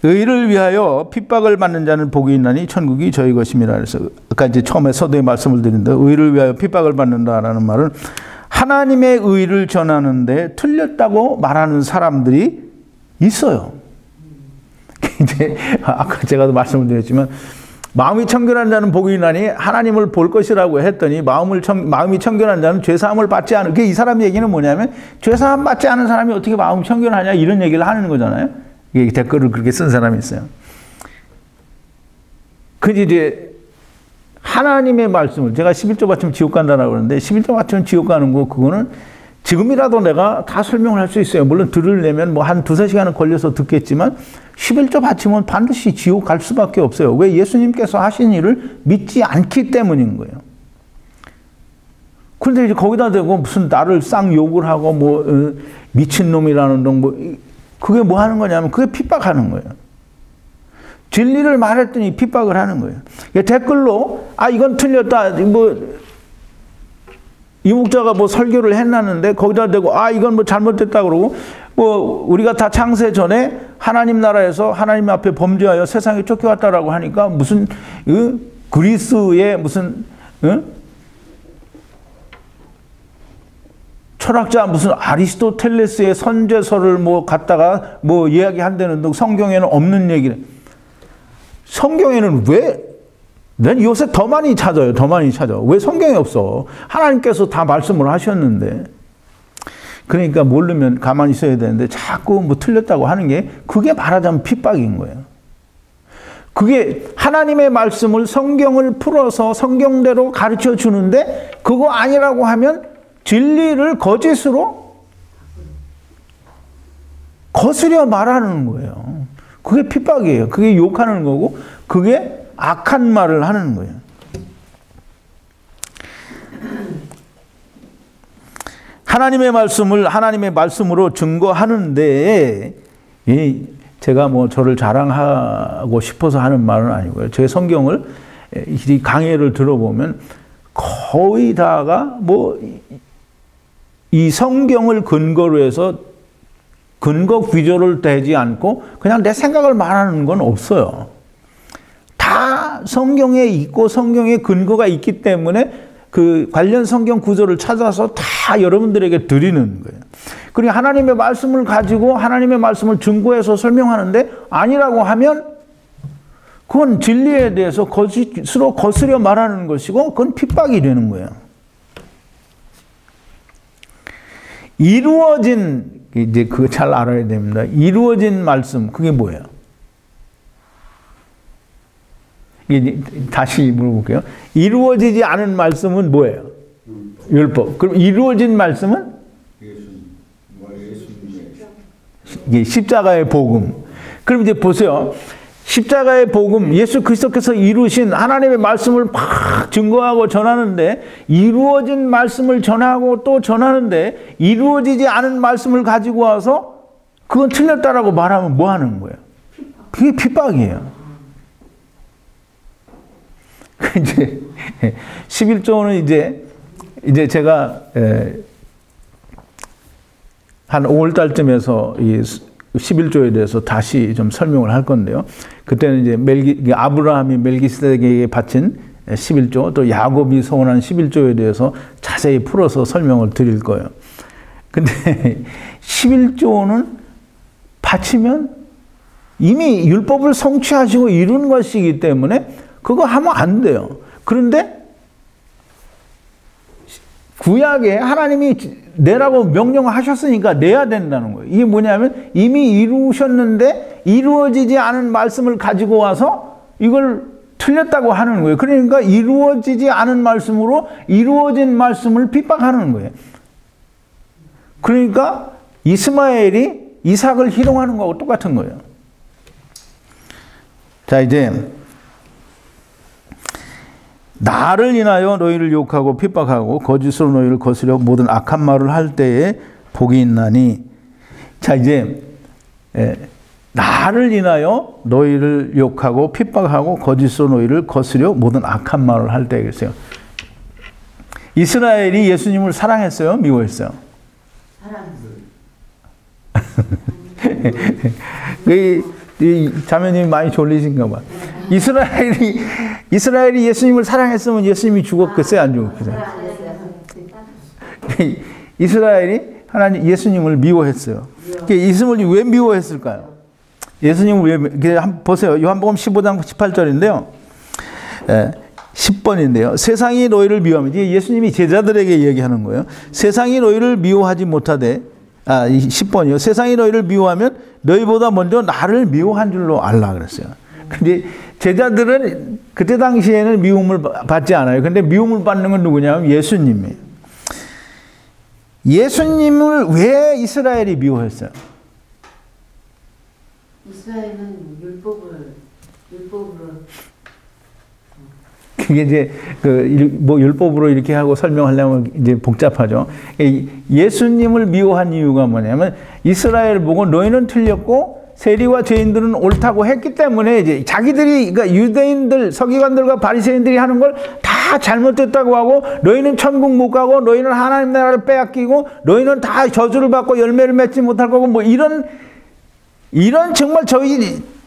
의를 위하여 핍박을 받는 자는 복이 있나니 천국이 저희 것임이라. 그래서 아까 이제 처음에 서두에 말씀을 드린다. 의를 위하여 핍박을 받는다라는 말은 하나님의 의를 전하는데 틀렸다고 말하는 사람들이 있어요. 이제 아까 제가 말씀을 드렸지만 마음이 청결한 자는 복이 있나니 하나님을 볼 것이라고 했더니 마음이 청결한 자는 죄사함을 받지 않은. 이 사람 얘기는 뭐냐면 죄사함 받지 않은 사람이 어떻게 마음이 청결하냐 이런 얘기를 하는 거잖아요. 이게 댓글을 그렇게 쓴 사람이 있어요. 근데 이제 하나님의 말씀을 제가 11조 바치면 지옥 간다라고 그러는데 11조 바치면 지옥 가는 거 그거는 지금이라도 내가 다 설명을 할 수 있어요. 물론 들으려면 뭐 한 두세 시간은 걸려서 듣겠지만 11조 바치면 반드시 지옥 갈 수밖에 없어요. 왜? 예수님께서 하신 일을 믿지 않기 때문인 거예요. 그런데 이제 거기다 대고 무슨 나를 쌍욕을 하고 뭐 미친놈이라는 놈 뭐 그게 뭐 하는 거냐면 그게 핍박하는 거예요. 진리를 말했더니 핍박을 하는 거예요. 댓글로 이건 틀렸다. 뭐 이 목자가 뭐 설교를 해놨는데 거기다 대고 이건 뭐 잘못됐다 그러고 뭐 우리가 다 창세 전에 하나님 나라에서 하나님 앞에 범죄하여 세상에 쫓겨왔다라고 하니까 무슨 그리스의 무슨 철학자 무슨 아리스토텔레스의 선제서를 뭐 갖다가 뭐 이야기한다는 등 성경에는 없는 얘기를. 성경에는 왜? 난 요새 더 많이 찾아요. 더 많이 찾아. 왜 성경에 없어? 하나님께서 다 말씀을 하셨는데. 그러니까 모르면 가만히 있어야 되는데 자꾸 뭐 틀렸다고 하는 게 그게 말하자면 핍박인 거예요. 그게 하나님의 말씀을 성경을 풀어서 성경대로 가르쳐 주는데 그거 아니라고 하면 진리를 거짓으로 거스려 말하는 거예요. 그게 핍박이에요. 그게 욕하는 거고 그게 악한 말을 하는 거예요. 하나님의 말씀을 하나님의 말씀으로 증거하는데 제가 뭐 저를 자랑하고 싶어서 하는 말은 아니고요. 제 성경을 이 강해를 들어보면 거의 다가 뭐 이 성경을 근거로 해서 근거 구조를 대지 않고 그냥 내 생각을 말하는 건 없어요. 다 성경에 있고 성경에 근거가 있기 때문에 그 관련 성경 구조를 찾아서 다 여러분들에게 드리는 거예요. 그리고 하나님의 말씀을 가지고 하나님의 말씀을 증거해서 설명하는데 아니라고 하면 그건 진리에 대해서 거짓으로 거스려 말하는 것이고 그건 핍박이 되는 거예요. 이루어진 이제 그거 잘 알아야 됩니다. 이루어진 말씀 그게 뭐예요? 이게 다시 물어볼게요. 이루어지지 않은 말씀은 뭐예요? 율법. 그럼 이루어진 말씀은? 이게 십자가의 복음. 그럼 이제 보세요. 십자가의 복음, 예수 그리스도께서 이루신 하나님의 말씀을 막 증거하고 전하는데 이루어진 말씀을 전하고 또 전하는데 이루어지지 않은 말씀을 가지고 와서 그건 틀렸다라고 말하면 뭐 하는 거예요? 그게 핍박이에요. 이제 11조는 이제 제가 한 5월 달쯤에서 이 11조에 대해서 다시 좀 설명을 할 건데요. 그때는 이제 아브라함이 멜기세덱에게 바친 11조, 또 야곱이 서원한 11조에 대해서 자세히 풀어서 설명을 드릴 거예요. 근데 11조는 바치면 이미 율법을 성취하시고 이룬 것이기 때문에 그거 하면 안 돼요. 그런데 구약에 하나님이 내라고 명령하셨으니까 내야 된다는 거예요. 이게 뭐냐면 이미 이루셨는데 이루어지지 않은 말씀을 가지고 와서 이걸 틀렸다고 하는 거예요. 그러니까 이루어지지 않은 말씀으로 이루어진 말씀을 핍박하는 거예요. 그러니까 이스마엘이 이삭을 희롱하는 거하고 똑같은 거예요. 자, 이제 나를 인하여 너희를 욕하고 핍박하고 거짓으로 너희를 거스려 모든 악한 말을 할 때에 복이 있나니. 자, 이제 나를 인하여 너희를 욕하고 핍박하고 거짓으로 너희를 거스려 모든 악한 말을 할 때에 그랬어요. 이스라엘이 예수님을 사랑했어요? 미워했어요? 이 자매님이 많이 졸리신가 봐. 이스라엘이 예수님을 사랑했으면 예수님이 죽었겠어요? 안 죽었겠어요? 이스라엘이 하나님 예수님을 미워했어요. 예수님을 왜 미워했을까요? 예수님을 왜 보세요. 요한복음 15장 18절인데요. 10번인데요. 세상이 너희를 미워하면 예수님이 제자들에게 얘기하는 거예요. 세상이 너희를 미워하지 못하되 10번이요. 세상이 너희를 미워하면 너희보다 먼저 나를 미워한 줄로 알라 그랬어요. 근데 제자들은 그때 당시에는 미움을 받지 않아요. 근데 미움을 받는 건 누구냐면 예수님이에요. 예수님을 왜 이스라엘이 미워했어요? 이스라엘은 율법으로 그게 이제 뭐 율법으로 이렇게 하고 설명하려면 이제 복잡하죠. 예수님을 미워한 이유가 뭐냐면 이스라엘 보고 너희는 틀렸고 세리와 죄인들은 옳다고 했기 때문에 이제 자기들이 그러니까 유대인들 서기관들과 바리새인들이 하는 걸 다 잘못됐다고 하고 너희는 천국 못 가고 너희는 하나님 나라를 빼앗기고 너희는 다 저주를 받고 열매를 맺지 못할 거고 뭐 이런 정말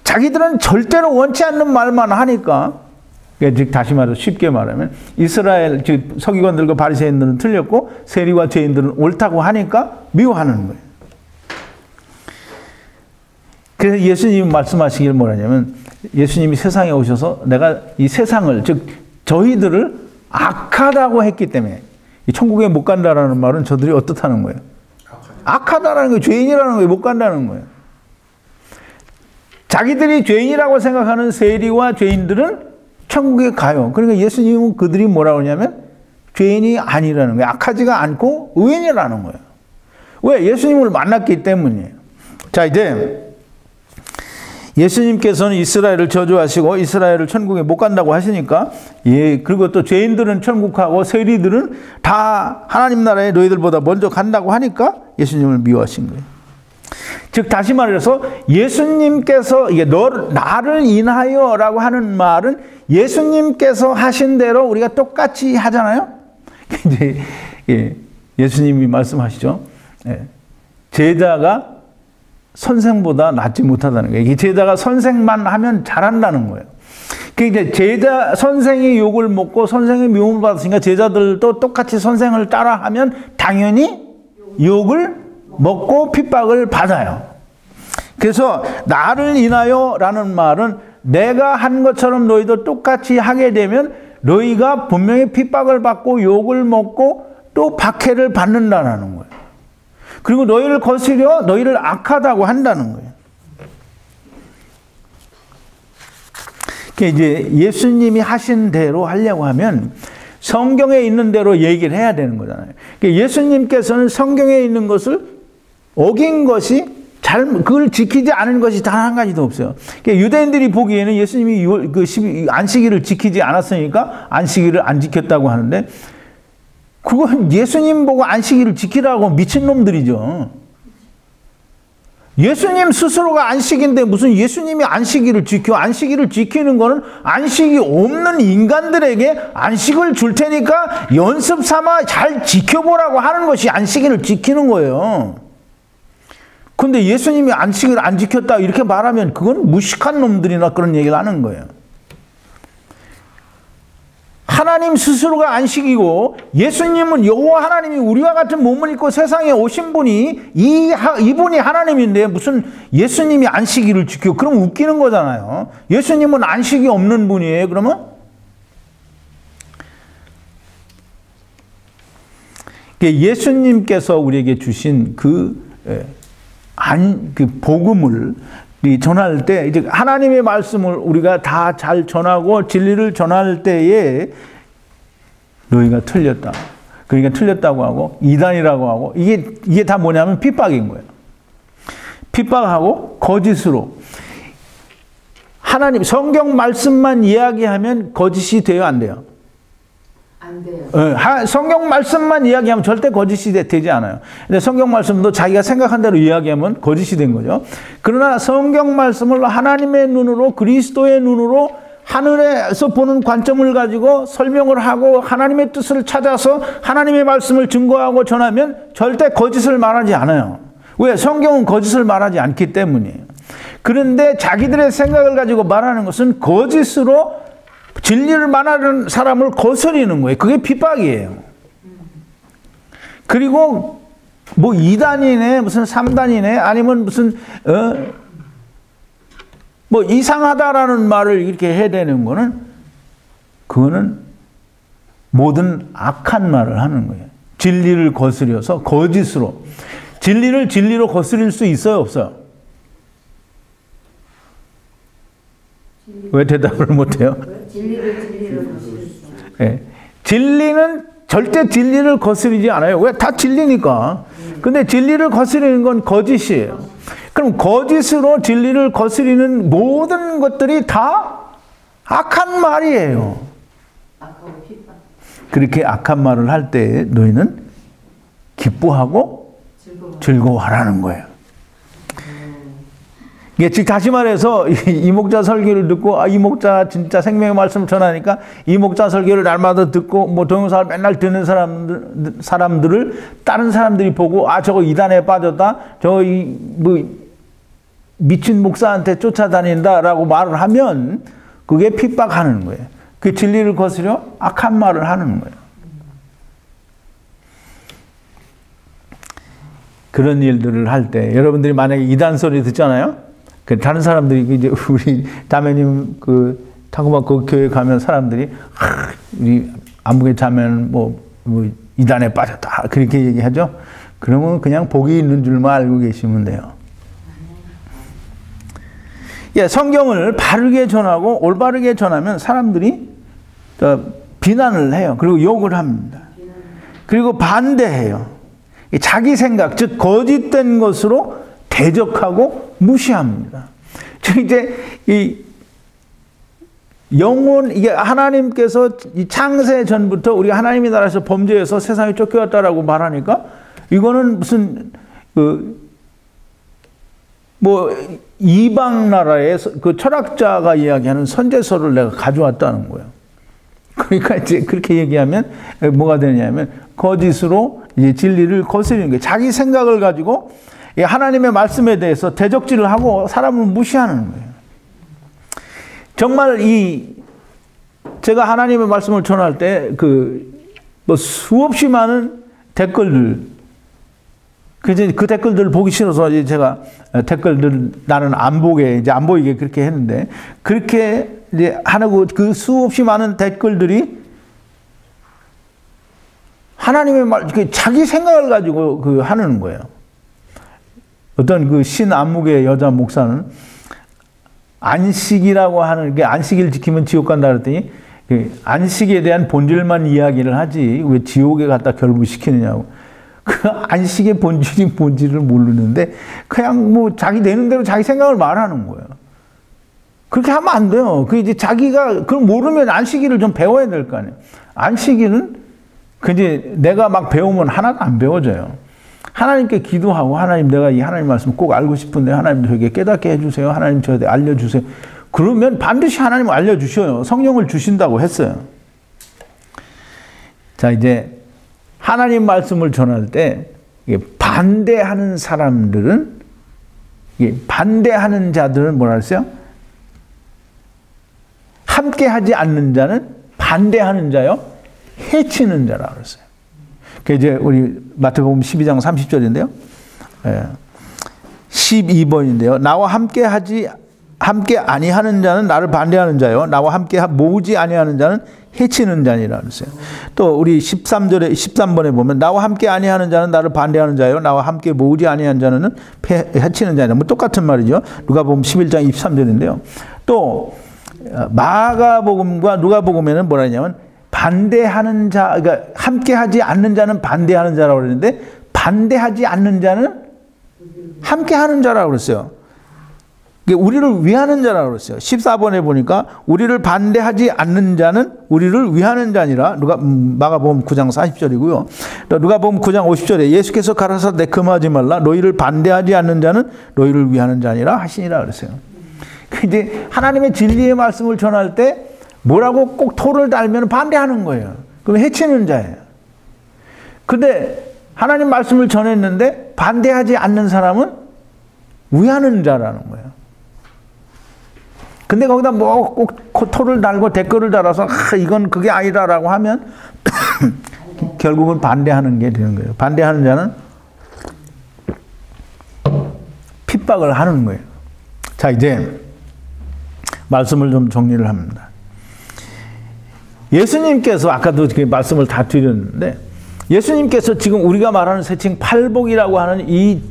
자기들은 절대로 원치 않는 말만 하니까 즉 다시 말해서 쉽게 말하면 이스라엘 즉 서기관들과 바리새인들은 틀렸고 세리와 죄인들은 옳다고 하니까 미워하는 거예요. 그래서 예수님이 말씀하시길 뭐라냐면 예수님이 세상에 오셔서 내가 이 세상을 즉 저희들을 악하다고 했기 때문에 이 천국에 못 간다라는 말은 저들이 어떻다는 거예요? 악하다라는 거예요. 죄인이라는 거예요. 못 간다는 거예요. 자기들이 죄인이라고 생각하는 세리와 죄인들은 천국에 가요. 그러니까 예수님은 그들이 뭐라고 하냐면 죄인이 아니라는 거예요. 악하지가 않고 의인이라는 거예요. 왜? 예수님을 만났기 때문이에요. 자, 이제 예수님께서는 이스라엘을 저주하시고 이스라엘을 천국에 못 간다고 하시니까 그리고 또 죄인들은 천국 가고 세리들은 다 하나님 나라에 너희들보다 먼저 간다고 하니까 예수님을 미워하신 거예요. 즉 다시 말해서 예수님께서 이게 나를 인하여라고 하는 말은 예수님께서 하신 대로 우리가 똑같이 하잖아요. 이제 예수님이 말씀하시죠. 제자가 선생보다 낫지 못하다는 거예요. 제자가 선생만 하면 잘한다는 거예요. 이제 선생이 욕을 먹고 선생의 미움을 받았으니까 제자들도 똑같이 선생을 따라하면 당연히 욕을 먹고 핍박을 받아요. 그래서 나를 인하여라는 말은 내가 한 것처럼 너희도 똑같이 하게 되면 너희가 분명히 핍박을 받고 욕을 먹고 또 박해를 받는다는 거예요. 그리고 너희를 거스려 너희를 악하다고 한다는 거예요. 이제 예수님이 하신 대로 하려고 하면 성경에 있는 대로 얘기를 해야 되는 거잖아요. 예수님께서는 성경에 있는 것을 어긴 것이 그걸 지키지 않은 것이 단 한 가지도 없어요. 유대인들이 보기에는 예수님이 안식일을 지키지 않았으니까 안식일을 안 지켰다고 하는데 그건 예수님 보고 안식일을 지키라고 미친놈들이죠. 예수님 스스로가 안식인데 무슨 예수님이 안식일을 지켜? 안식일을 지키는 거는 안식이 없는 인간들에게 안식을 줄 테니까 연습 삼아 잘 지켜보라고 하는 것이 안식일을 지키는 거예요. 근데 예수님이 안식을 안 지켰다 이렇게 말하면 그건 무식한 놈들이나 그런 얘기를 하는 거예요. 하나님 스스로가 안식이고 예수님은 여호와 하나님이 우리와 같은 몸을 입고 세상에 오신 분이 이분이 하나님인데 무슨 예수님이 안식일을 지켜? 그럼 웃기는 거잖아요. 예수님은 안식이 없는 분이에요. 그러면 예수님께서 우리에게 주신 그 복음을 전할 때 이제 하나님의 말씀을 우리가 다 잘 전하고 진리를 전할 때에 너희가 틀렸다. 그러니까 틀렸다고 하고 이단이라고 하고 이게 다 뭐냐면 핍박인 거예요. 핍박하고 거짓으로 하나님 성경 말씀만 이야기하면 거짓이 돼요, 안 돼요? 안 돼요. 성경 말씀만 이야기하면 절대 거짓이 되지 않아요. 근데 성경 말씀도 자기가 생각한 대로 이야기하면 거짓이 된 거죠. 그러나 성경 말씀을 하나님의 눈으로 그리스도의 눈으로 하늘에서 보는 관점을 가지고 설명을 하고 하나님의 뜻을 찾아서 하나님의 말씀을 증거하고 전하면 절대 거짓을 말하지 않아요. 왜? 성경은 거짓을 말하지 않기 때문이에요. 그런데 자기들의 생각을 가지고 말하는 것은 거짓으로 진리를 말하는 사람을 거스리는 거예요. 그게 핍박이에요. 그리고 뭐 2단이네 무슨 3단이네 아니면 무슨 뭐 이상하다라는 말을 이렇게 해야 되는 거는 그거는 모든 악한 말을 하는 거예요. 진리를 거스려서 거짓으로. 진리를 진리로 거스릴 수 있어요, 없어요? 왜 대답을 못해요? 진리를 진리로 거스릴 수 있어요. 네. 진리는 절대 진리를 거스리지 않아요. 왜? 다 진리니까. 근데 진리를 거스리는 건 거짓이에요. 그럼 거짓으로 진리를 거스리는 모든 것들이 다 악한 말이에요. 악하고 핍박. 그렇게 악한 말을 할 때 너희는 기뻐하고 즐거워하라는 거예요. 이게 즉 다시 말해서 이 목자 설교를 듣고 이 목자 진짜 생명의 말씀을 전하니까 이 목자 설교를 날마다 듣고 뭐 동영상을 맨날 듣는 사람들을 다른 사람들이 보고 저거 이단에 빠졌다. 저거 뭐 미친 목사한테 쫓아다닌다라고 말을 하면 그게 핍박하는 거예요. 그 진리를 거스려 악한 말을 하는 거예요. 그런 일들을 할 때 여러분들이 만약에 이단 소리 듣잖아요. 그 다른 사람들이 이제 우리 자매님 그 타고막 그 교회 가면 사람들이 우리 안목에 자면 뭐 이단에 빠졌다 그렇게 얘기하죠. 그러면 그냥 복이 있는 줄만 알고 계시면 돼요. 예, 성경을 바르게 전하고 올바르게 전하면 사람들이 비난을 해요. 그리고 욕을 합니다. 그리고 반대해요. 자기 생각, 즉 거짓된 것으로 대적하고 무시합니다. 즉 이제 이 영혼 이게 하나님께서 이 창세 전부터 우리가 하나님의 나라에서 범죄해서 세상에 쫓겨왔다라고 말하니까 이거는 무슨 뭐 이방 나라의 그 철학자가 이야기하는 선제서를 내가 가져왔다는 거예요. 그러니까 이제 그렇게 얘기하면 뭐가 되냐면 거짓으로 이제 진리를 거스리는 거예요. 자기 생각을 가지고 하나님의 말씀에 대해서 대적질을 하고 사람을 무시하는 거예요. 정말 제가 하나님의 말씀을 전할 때 뭐 수없이 많은 댓글들 그 댓글들을 보기 싫어서 이제 제가 댓글들 나는 안 보이게 그렇게 했는데 그렇게 이제 하고 그 수없이 많은 댓글들이 하나님의 말 자기 생각을 가지고 하는 거예요. 어떤 그 신안목의 여자 목사는 안식이라고 하는 게 안식일 지키면 지옥 간다 그랬더니 안식에 대한 본질만 이야기를 하지 왜 지옥에 갖다 결부시키느냐고. 그 안식의 본질이 뭔지를 모르는데 그냥 뭐 자기 되는 대로 자기 생각을 말하는 거예요. 그렇게 하면 안 돼요. 그 이제 자기가 그걸 모르면 안식일을 좀 배워야 될 거 아니에요. 안식일은 이제 내가 막 배우면 하나도 안 배워져요. 하나님께 기도하고 하나님 내가 이 하나님 말씀 꼭 알고 싶은데 하나님 저에게 깨닫게 해주세요. 하나님 저에게 알려주세요. 그러면 반드시 하나님 알려주셔요. 성령을 주신다고 했어요. 자 이제 하나님 말씀을 전할 때 반대하는 사람들은 반대하는 자들은 뭐라 했어요? 함께 하지 않는 자는 반대하는 자요 해치는 자라고 그랬어요. 그 이제 우리 마태복음 12장 30절인데요. 12번인데요. 나와 함께 아니하는 자는 나를 반대하는 자요. 나와 함께 모으지 아니하는 자는 해치는 자니라 그랬어요. 또 우리 13번에 보면 나와 함께 아니하는 자는 나를 반대하는 자요. 나와 함께 모으지 아니하는 자는 해치는 자니라. 뭐 똑같은 말이죠. 누가복음 11장 23절인데요. 또 마가복음과 누가복음에는 뭐라 했냐면 반대하는 자, 그러니까 함께하지 않는 자는 반대하는 자라고 그러는데 반대하지 않는 자는 함께하는 자라고 그랬어요. 우리를 위하는 자라고 그랬어요. 14번에 보니까 우리를 반대하지 않는 자는 우리를 위하는 자니라. 마가복음 9장 40절이고요. 또 누가복음 9장 50절에 예수께서 가라사대 금하지 말라 너희를 반대하지 않는 자는 너희를 위하는 자니라 하시니라 그랬어요. 이제 하나님의 진리의 말씀을 전할 때 뭐라고 꼭 토를 달면 반대하는 거예요. 그럼 해치는 자예요. 근데 하나님 말씀을 전했는데 반대하지 않는 사람은 위하는 자라는 거예요. 근데 거기다 뭐 꼭 토를 달고 댓글을 달아서 이건 그게 아니다라고 하면 결국은 반대하는 게 되는 거예요. 반대하는 자는 핍박을 하는 거예요. 자, 이제 말씀을 좀 정리를 합니다. 예수님께서 아까도 그 말씀을 다 드렸는데 예수님께서 지금 우리가 말하는 세칭 팔복이라고 하는 이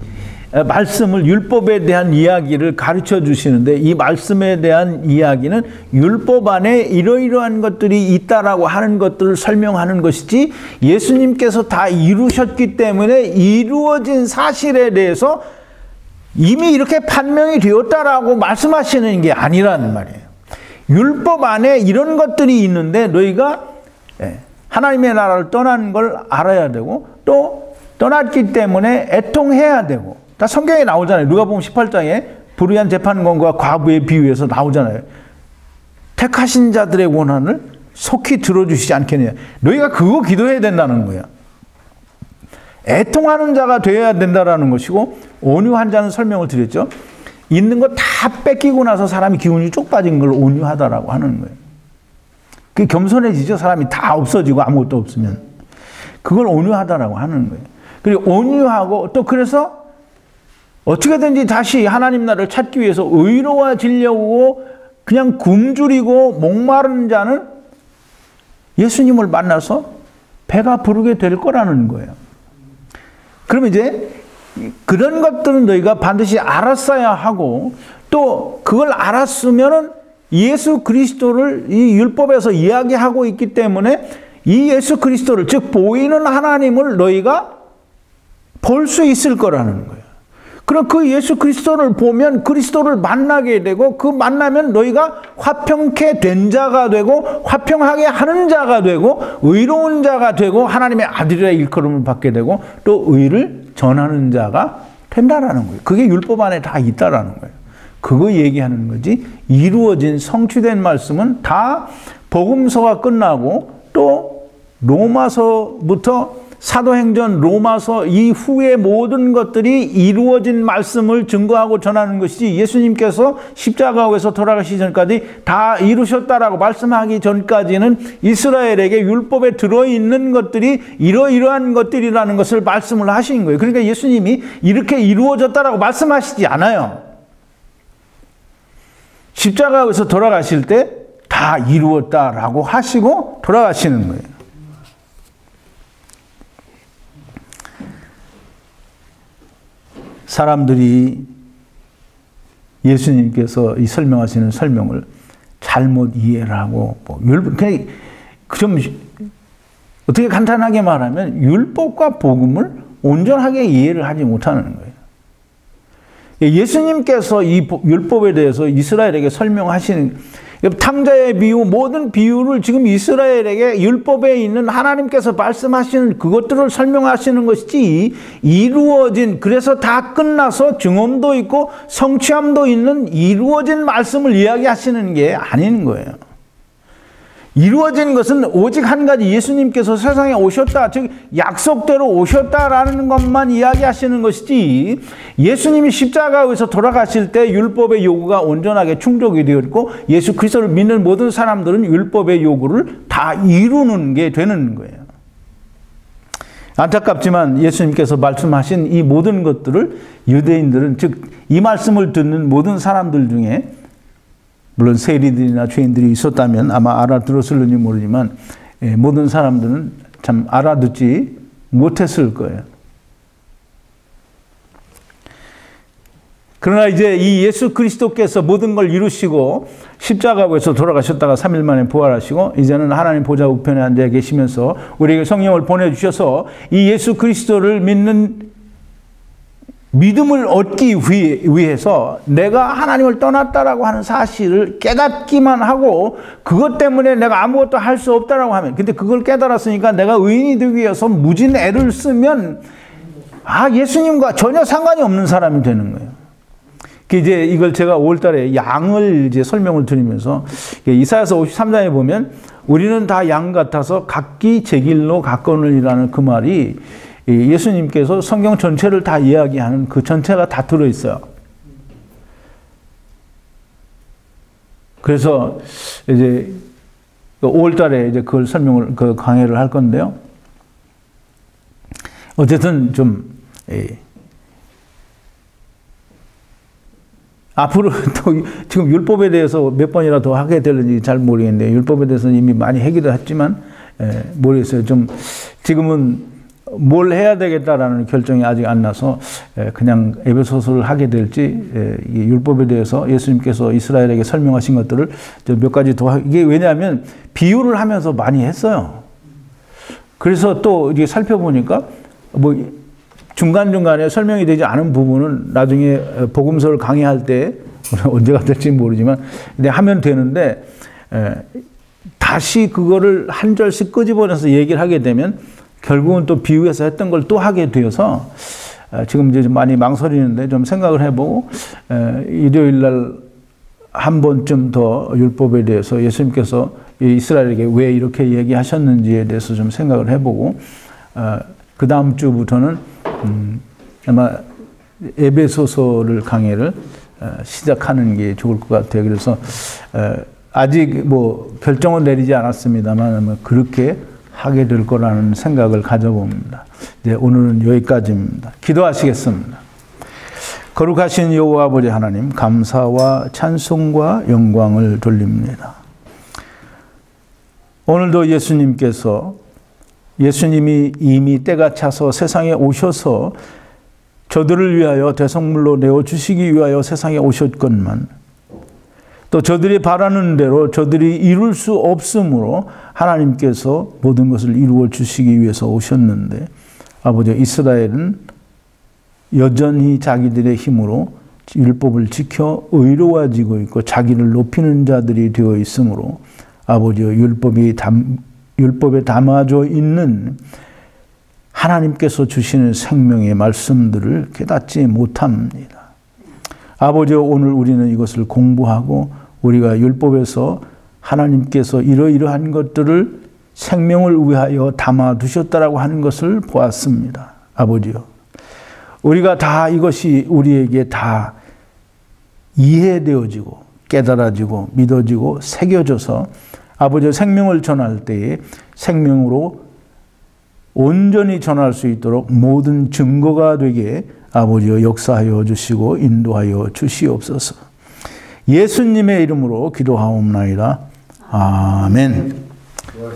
말씀을 율법에 대한 이야기를 가르쳐 주시는데 이 말씀에 대한 이야기는 율법 안에 이러이러한 것들이 있다라고 하는 것들을 설명하는 것이지 예수님께서 다 이루셨기 때문에 이루어진 사실에 대해서 이미 이렇게 판명이 되었다라고 말씀하시는 게 아니라는 말이에요. 율법 안에 이런 것들이 있는데 너희가 하나님의 나라를 떠난 걸 알아야 되고 또 떠났기 때문에 애통해야 되고 다 성경에 나오잖아요. 누가복음 18장에 불의한 재판관과 과부의 비유에서 나오잖아요. 택하신 자들의 원한을 속히 들어주시지 않겠느냐. 너희가 그거 기도해야 된다는 거야. 애통하는 자가 되어야 된다는 것이고 온유한 자는 설명을 드렸죠. 있는 거 다 뺏기고 나서 사람이 기운이 쪽 빠진 걸 온유하다라고 하는 거예요. 그게 겸손해지죠. 사람이 다 없어지고 아무것도 없으면. 그걸 온유하다라고 하는 거예요. 그리고 온유하고 또 그래서 어떻게든지 다시 하나님 나라를 찾기 위해서 의로워지려고 그냥 굶주리고 목마른 자는 예수님을 만나서 배가 부르게 될 거라는 거예요. 그러면 이제 그런 것들은 너희가 반드시 알았어야 하고 또 그걸 알았으면은 예수 그리스도를 이 율법에서 이야기하고 있기 때문에 이 예수 그리스도를 즉 보이는 하나님을 너희가 볼 수 있을 거라는 거예요. 그럼 그 예수 그리스도를 보면 그리스도를 만나게 되고 그 만나면 너희가 화평케 된 자가 되고 화평하게 하는 자가 되고 의로운 자가 되고 하나님의 아들이라 일컬음을 받게 되고 또 의를 전하는 자가 된다라는 거예요. 그게 율법 안에 다 있다라는 거예요. 그거 얘기하는 거지 이루어진 성취된 말씀은 다 복음서가 끝나고 또 로마서부터 사도행전, 로마서 이후의 모든 것들이 이루어진 말씀을 증거하고 전하는 것이지 예수님께서 십자가에서 돌아가시기 전까지 다 이루셨다라고 말씀하기 전까지는 이스라엘에게 율법에 들어있는 것들이 이러이러한 것들이라는 것을 말씀을 하신 거예요. 그러니까 예수님이 이렇게 이루어졌다라고 말씀하시지 않아요. 십자가에서 돌아가실 때 다 이루었다라고 하시고 돌아가시는 거예요. 사람들이 예수님께서 이 설명하시는 설명을 잘못 이해를 하고 그냥 좀 어떻게 간단하게 말하면 율법과 복음을 온전하게 이해를 하지 못하는 거예요. 예수님께서 이 율법에 대해서 이스라엘에게 설명하시는 탕자의 비유 모든 비유를 지금 이스라엘에게 율법에 있는 하나님께서 말씀하시는 그것들을 설명하시는 것이지 이루어진 그래서 다 끝나서 증언도 있고 성취함도 있는 이루어진 말씀을 이야기하시는 게 아닌 거예요. 이루어진 것은 오직 한 가지 예수님께서 세상에 오셨다 즉 약속대로 오셨다라는 것만 이야기하시는 것이지 예수님이 십자가에서 돌아가실 때 율법의 요구가 온전하게 충족이 되었고 예수 그리스도를 믿는 모든 사람들은 율법의 요구를 다 이루는 게 되는 거예요. 안타깝지만 예수님께서 말씀하신 이 모든 것들을 유대인들은 즉 이 말씀을 듣는 모든 사람들 중에 물론 세리들이나 죄인들이 있었다면 아마 알아들었을지 모르지만 모든 사람들은 참 알아듣지 못했을 거예요. 그러나 이제 이 예수 그리스도께서 모든 걸 이루시고 십자가에서 돌아가셨다가 3일 만에 부활하시고 이제는 하나님 보좌 우편에 앉아 계시면서 우리에게 성령을 보내주셔서 이 예수 그리스도를 믿는 믿음을 얻기 위해서 내가 하나님을 떠났다라고 하는 사실을 깨닫기만 하고 그것 때문에 내가 아무것도 할 수 없다라고 하면 근데 그걸 깨달았으니까 내가 의인이 되기 위해서 무진 애를 쓰면 예수님과 전혀 상관이 없는 사람이 되는 거예요. 이제 이걸 제가 5월달에 양을 이제 설명을 드리면서 이사야서 53장에 보면 우리는 다 양 같아서 각기 제 길로 가거느니라는 그 말이 예수님께서 성경 전체를 다 이야기하는 그 전체가 다 들어있어요. 그래서 이제 5월 달에 이제 그걸 그 강해를 할 건데요. 어쨌든 좀, 앞으로 또 지금 율법에 대해서 몇 번이나 더 하게 될는지 잘 모르겠는데, 율법에 대해서는 이미 많이 하기도 했지만, 모르겠어요. 좀, 지금은 뭘 해야 되겠다라는 결정이 아직 안 나서, 그냥 에베소서를 하게 될지, 이 율법에 대해서 예수님께서 이스라엘에게 설명하신 것들을 몇 가지 더, 이게 왜냐하면 비유를 하면서 많이 했어요. 그래서 또 이게 살펴보니까, 뭐, 중간중간에 설명이 되지 않은 부분은 나중에 복음서를 강의할 때, 언제가 될지 모르지만, 근데 하면 되는데, 다시 그거를 한 절씩 끄집어내서 얘기를 하게 되면, 결국은 또 비유해서 했던 걸 또 하게 되어서, 지금 이제 좀 많이 망설이는데 좀 생각을 해보고, 일요일 날 한 번쯤 더 율법에 대해서 예수님께서 이스라엘에게 왜 이렇게 얘기하셨는지에 대해서 좀 생각을 해보고, 그 다음 주부터는 아마 에베소서를 강의를 시작하는 게 좋을 것 같아요. 그래서 아직 뭐 결정은 내리지 않았습니다만 그렇게 하게 될 거라는 생각을 가져봅니다. 이제 오늘은 여기까지입니다. 기도하시겠습니다. 거룩하신 여호와 아버지 하나님, 감사와 찬송과 영광을 돌립니다. 오늘도 예수님이 이미 때가 차서 세상에 오셔서 저들을 위하여 대성물로 내어주시기 위하여 세상에 오셨건만, 또 저들이 바라는 대로 저들이 이룰 수 없으므로 하나님께서 모든 것을 이루어 주시기 위해서 오셨는데, 아버지, 이스라엘은 여전히 자기들의 힘으로 율법을 지켜 의로워지고 있고 자기를 높이는 자들이 되어 있으므로, 아버지, 율법에 담아져 있는 하나님께서 주시는 생명의 말씀들을 깨닫지 못합니다. 아버지, 오늘 우리는 이것을 공부하고 우리가 율법에서 하나님께서 이러이러한 것들을 생명을 위하여 담아두셨다라고 하는 것을 보았습니다. 아버지요, 우리가 다 이것이 우리에게 다 이해되어지고 깨달아지고 믿어지고 새겨져서 아버지의 생명을 전할 때에 생명으로 온전히 전할 수 있도록 모든 증거가 되게 아버지여 역사하여 주시고 인도하여 주시옵소서. 예수님의 이름으로 기도하옵나이다. 아멘.